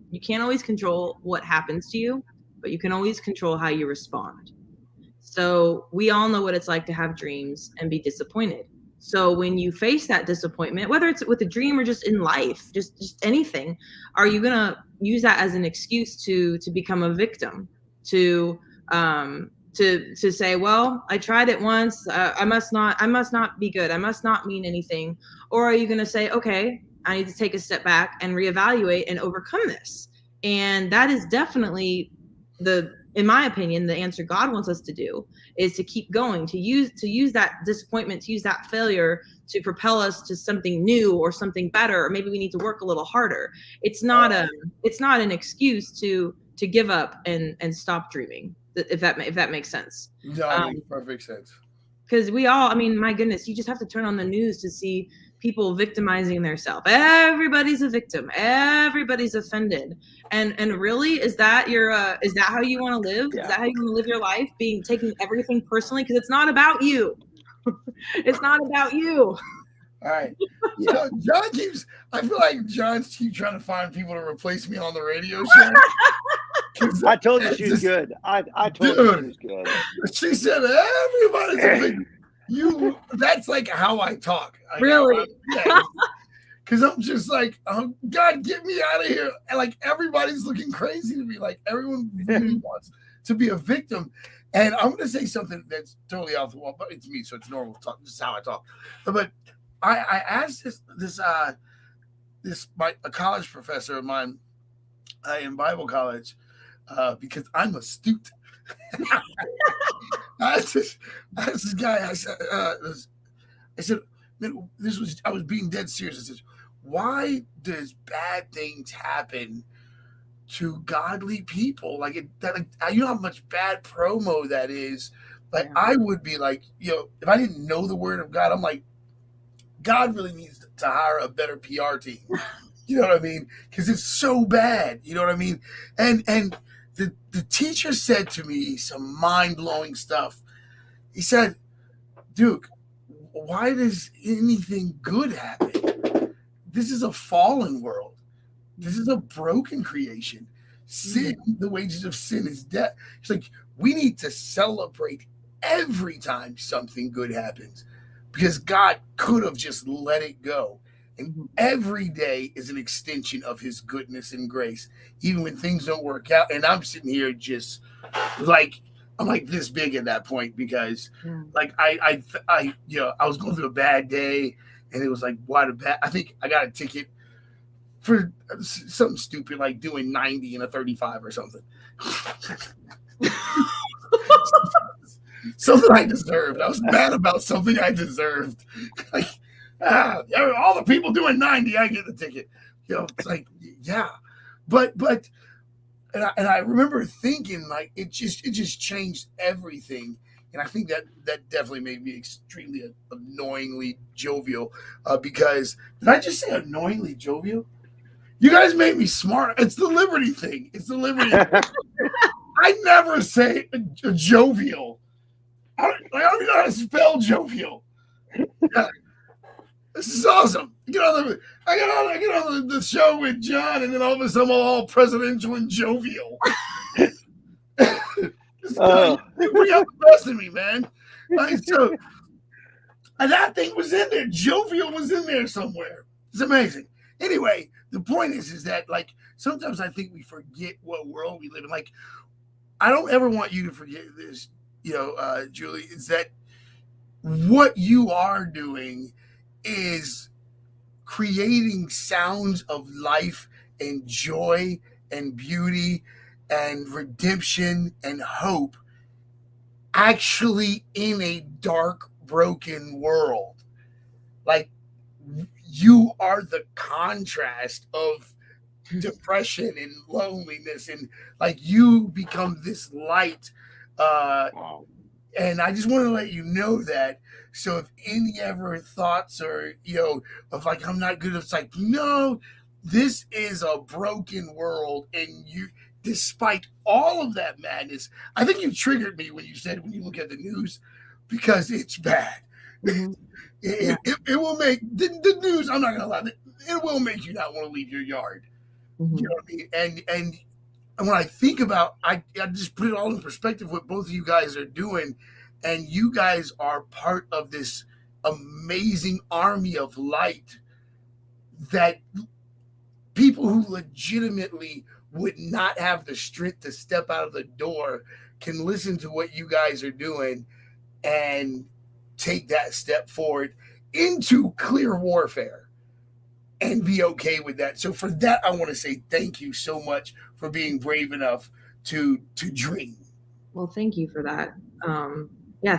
you can't always control what happens to you, but you can always control how you respond. So we all know what it's like to have dreams and be disappointed. So when you face that disappointment, whether it's with a dream or just in life, just anything, are you gonna use that as an excuse to become a victim, to say, well, I tried it once, I must not be good, I must not mean anything? Or are you gonna say, okay, I need to take a step back and reevaluate and overcome this? And that is definitely in my opinion, the answer God wants us to do is to keep going, to use that disappointment, to use that failure to propel us to something new or something better, or maybe we need to work a little harder. It's not an excuse to give up and stop dreaming, if that makes sense. No, it makes perfect sense. Because we all, I mean, my goodness, you just have to turn on the news to see people victimizing themselves. Everybody's a victim. Everybody's offended. And really, is that how you want to live? Yeah. Is that how you want to live your life? Taking everything personally? Because it's not about you. It's not about you. All right. So I feel like John's keep trying to find people to replace me on the radio show. I told you she was good. I told you she was good. She said everybody's a victim. That's like how I talk. Really? Because I'm just like, oh, God, get me out of here. And like everybody's looking crazy to me. Like everyone really wants to be a victim. And I'm going to say something that's totally off the wall, but it's me, so it's normal talk. This is how I talk. But I asked a college professor of mine in Bible college, because I'm astute. I asked this guy, I said, man, I was being dead serious. I said, why does bad things happen to godly people. Like you know how much bad promo that is. Like I would be like, if I didn't know the word of God, I'm like, God really needs to hire a better PR team. You know what I mean? Because it's so bad. You know what I mean? And the teacher said to me some mind-blowing stuff. He said, Duke, why does anything good happen? This is a fallen world. This is a broken creation. Sin, the wages of sin is death. It's like, we need to celebrate every time something good happens, because God could have just let it go. And every day is an extension of his goodness and grace, even when things don't work out. And I'm sitting here just like, I'm like this big at that point, because like I was going through a bad day, and it was like, I think I got a ticket for something stupid, like doing 90 and a 35 or something. Something I deserved. I was mad about something I deserved. Like, all the people doing 90, I get the ticket. It's like, yeah. But and I remember thinking, like, it just changed everything. And I think that definitely made me extremely annoyingly jovial. Because did I just say annoyingly jovial? You guys made me smart. It's the Liberty thing. It's the Liberty. I never say a jovial. I don't even know how to spell jovial. Yeah. This is awesome. I get on the show with John, and then all of a sudden I'm all presidential and jovial. You bring out the best in me, man. So, and that thing was in there. Jovial was in there somewhere. It's amazing. Anyway, the point is that, like, sometimes I think we forget what world we live in. Like, I don't ever want you to forget this, Julie, is that what you are doing is creating sounds of life and joy and beauty and redemption and hope, actually in a dark, broken world. Like, you are the contrast of depression and loneliness, and like, you become this light. And I just want to let you know that. So if any ever thoughts or, of like, I'm not good, it's like, no, this is a broken world. And you, despite all of that madness, I think you triggered me when you said, when you look at the news, because it's bad. It will make the news, I'm not going to lie, it will make you not want to leave your yard. You know what I mean? And when I think about, I just put it all in perspective what both of you guys are doing, and you guys are part of this amazing army of light that people who legitimately would not have the strength to step out of the door can listen to what you guys are doing and take that step forward into clear warfare and be okay with that. So for that, I want to say thank you so much for being brave enough to dream. Well, thank you for that.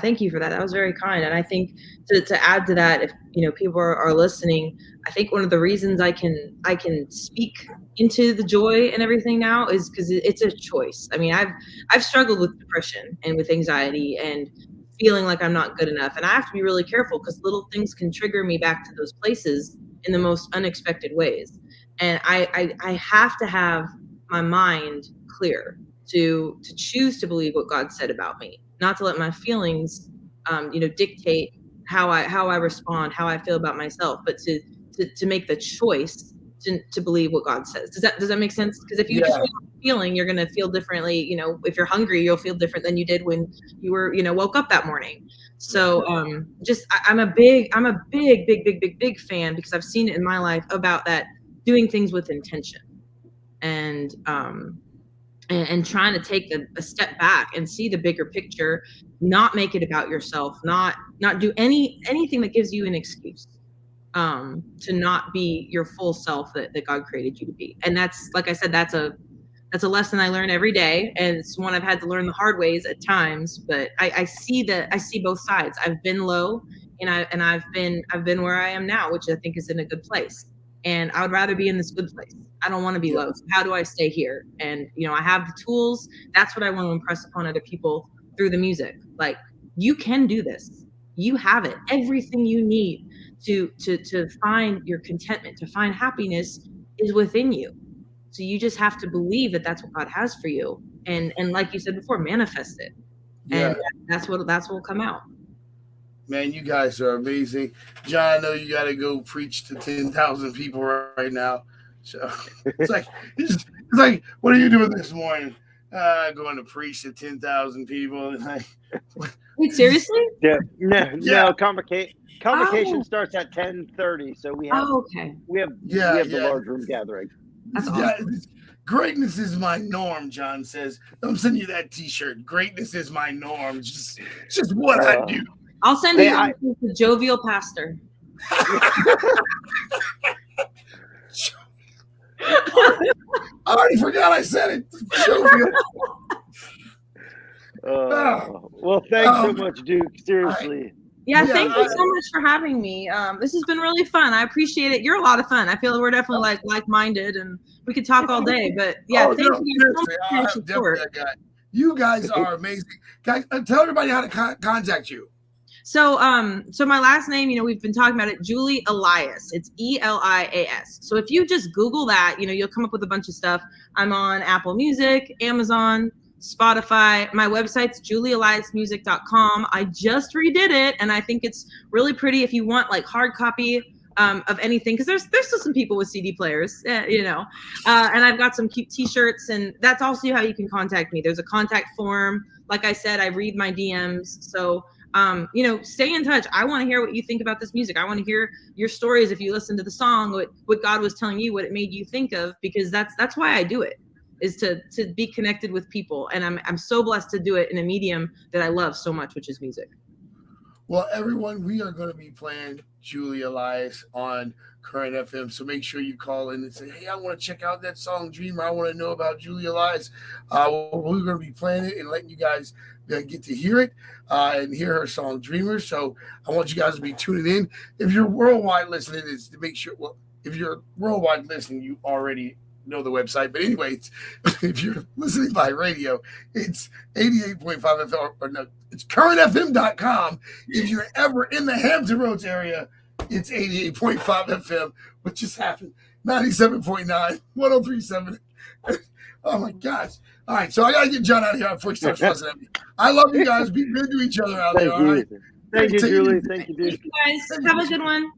Thank you for that. That was very kind. And I think to add to that, if people are listening, I think one of the reasons I can speak into the joy and everything now is because it's a choice. I mean, I've struggled with depression and with anxiety and feeling like I'm not good enough, and I have to be really careful because little things can trigger me back to those places in the most unexpected ways. And I have to have my mind clear to choose to believe what God said about me, not to let my feelings, dictate how I respond, how I feel about myself, but to make the choice to believe what God says. Does that make sense? Because if you just feeling, you're going to feel differently. If you're hungry, you'll feel different than you did when you were, woke up that morning. So I'm a big fan, because I've seen it in my life about that, doing things with intention and trying to take a step back and see the bigger picture, not make it about yourself, not do anything that gives you an excuse to not be your full self that God created you to be. And that's, like I said, that's a lesson I learn every day, and it's one I've had to learn the hard ways at times. But I see both sides. I've been low, and I've been where I am now, which I think is in a good place. and I would rather be in this good place. I don't want to be low. So how do I stay here? And, you know, I have the tools. That's what I want to impress upon other people through the music. Like, you can do this. You have it. Everything you need to find your contentment, to find happiness is within you. So you just have to believe that that's what God has for you. And like you said before, manifest it. And that's what will come out. Man, you guys are amazing. John, I know you got to go preach to 10,000 people right now. So it's like, what are you doing this morning? Going to preach to 10,000 people. And like, wait, seriously? Yeah. No. Convocation starts at 10:30. So we have we have the large room gathering. That's awesome. Greatness is my norm, John says. I'm sending you that T-shirt. Greatness is my norm. Just what I do. I'll send you the jovial pastor. I already forgot I said it. Jovial. Well, thanks so much, Duke. Seriously. Thank you so much for having me. This has been really fun. I appreciate it. You're a lot of fun. I feel we're definitely like-minded, and we could talk all day. But thank you so much for your support. You guys are amazing. Guys, tell everybody how to contact you. So my last name, you know, we've been talking about it, Julie Elias. It's Elias. So if you just Google that, you know, you'll come up with a bunch of stuff. I'm on Apple Music, Amazon, Spotify. My website's julieeliasmusic.com. I just redid it, and I think it's really pretty if you want like hard copy of anything, because there's still some people with CD players, you know. And I've got some cute T-shirts, and that's also how you can contact me. There's a contact form. Like I said, I read my DMs. So you know, stay in touch. I want to hear what you think about this music. I want to hear your stories. If you listen to the song, what God was telling you, what it made you think of, because that's why I do it, is to be connected with people. And I'm so blessed to do it in a medium that I love so much, which is music. Well, everyone, we are going to be playing Julie Elias on Current FM. So make sure you call in and say, hey, I want to check out that song Dreamer. I want to know about Julie Elias. We're going to be playing it and letting you guys get to hear it and hear her song Dreamer. So I want you guys to be tuning in. If you're worldwide listening, it's to make sure, well, if you're worldwide listening, you already know the website. But anyway, if you're listening by radio, it's 88.5 FM, or no, it's currentfm.com. If you're ever in the Hampton Roads area, it's 88.5 FM, which just happened, 97.9, 103.7. Oh my gosh. All right, so I got to get John out of here before he starts fussing at me. I love you guys. Be good to each other out there. All right. Thank you, Julie. Thank you, dude. Thank you guys. Have a good one.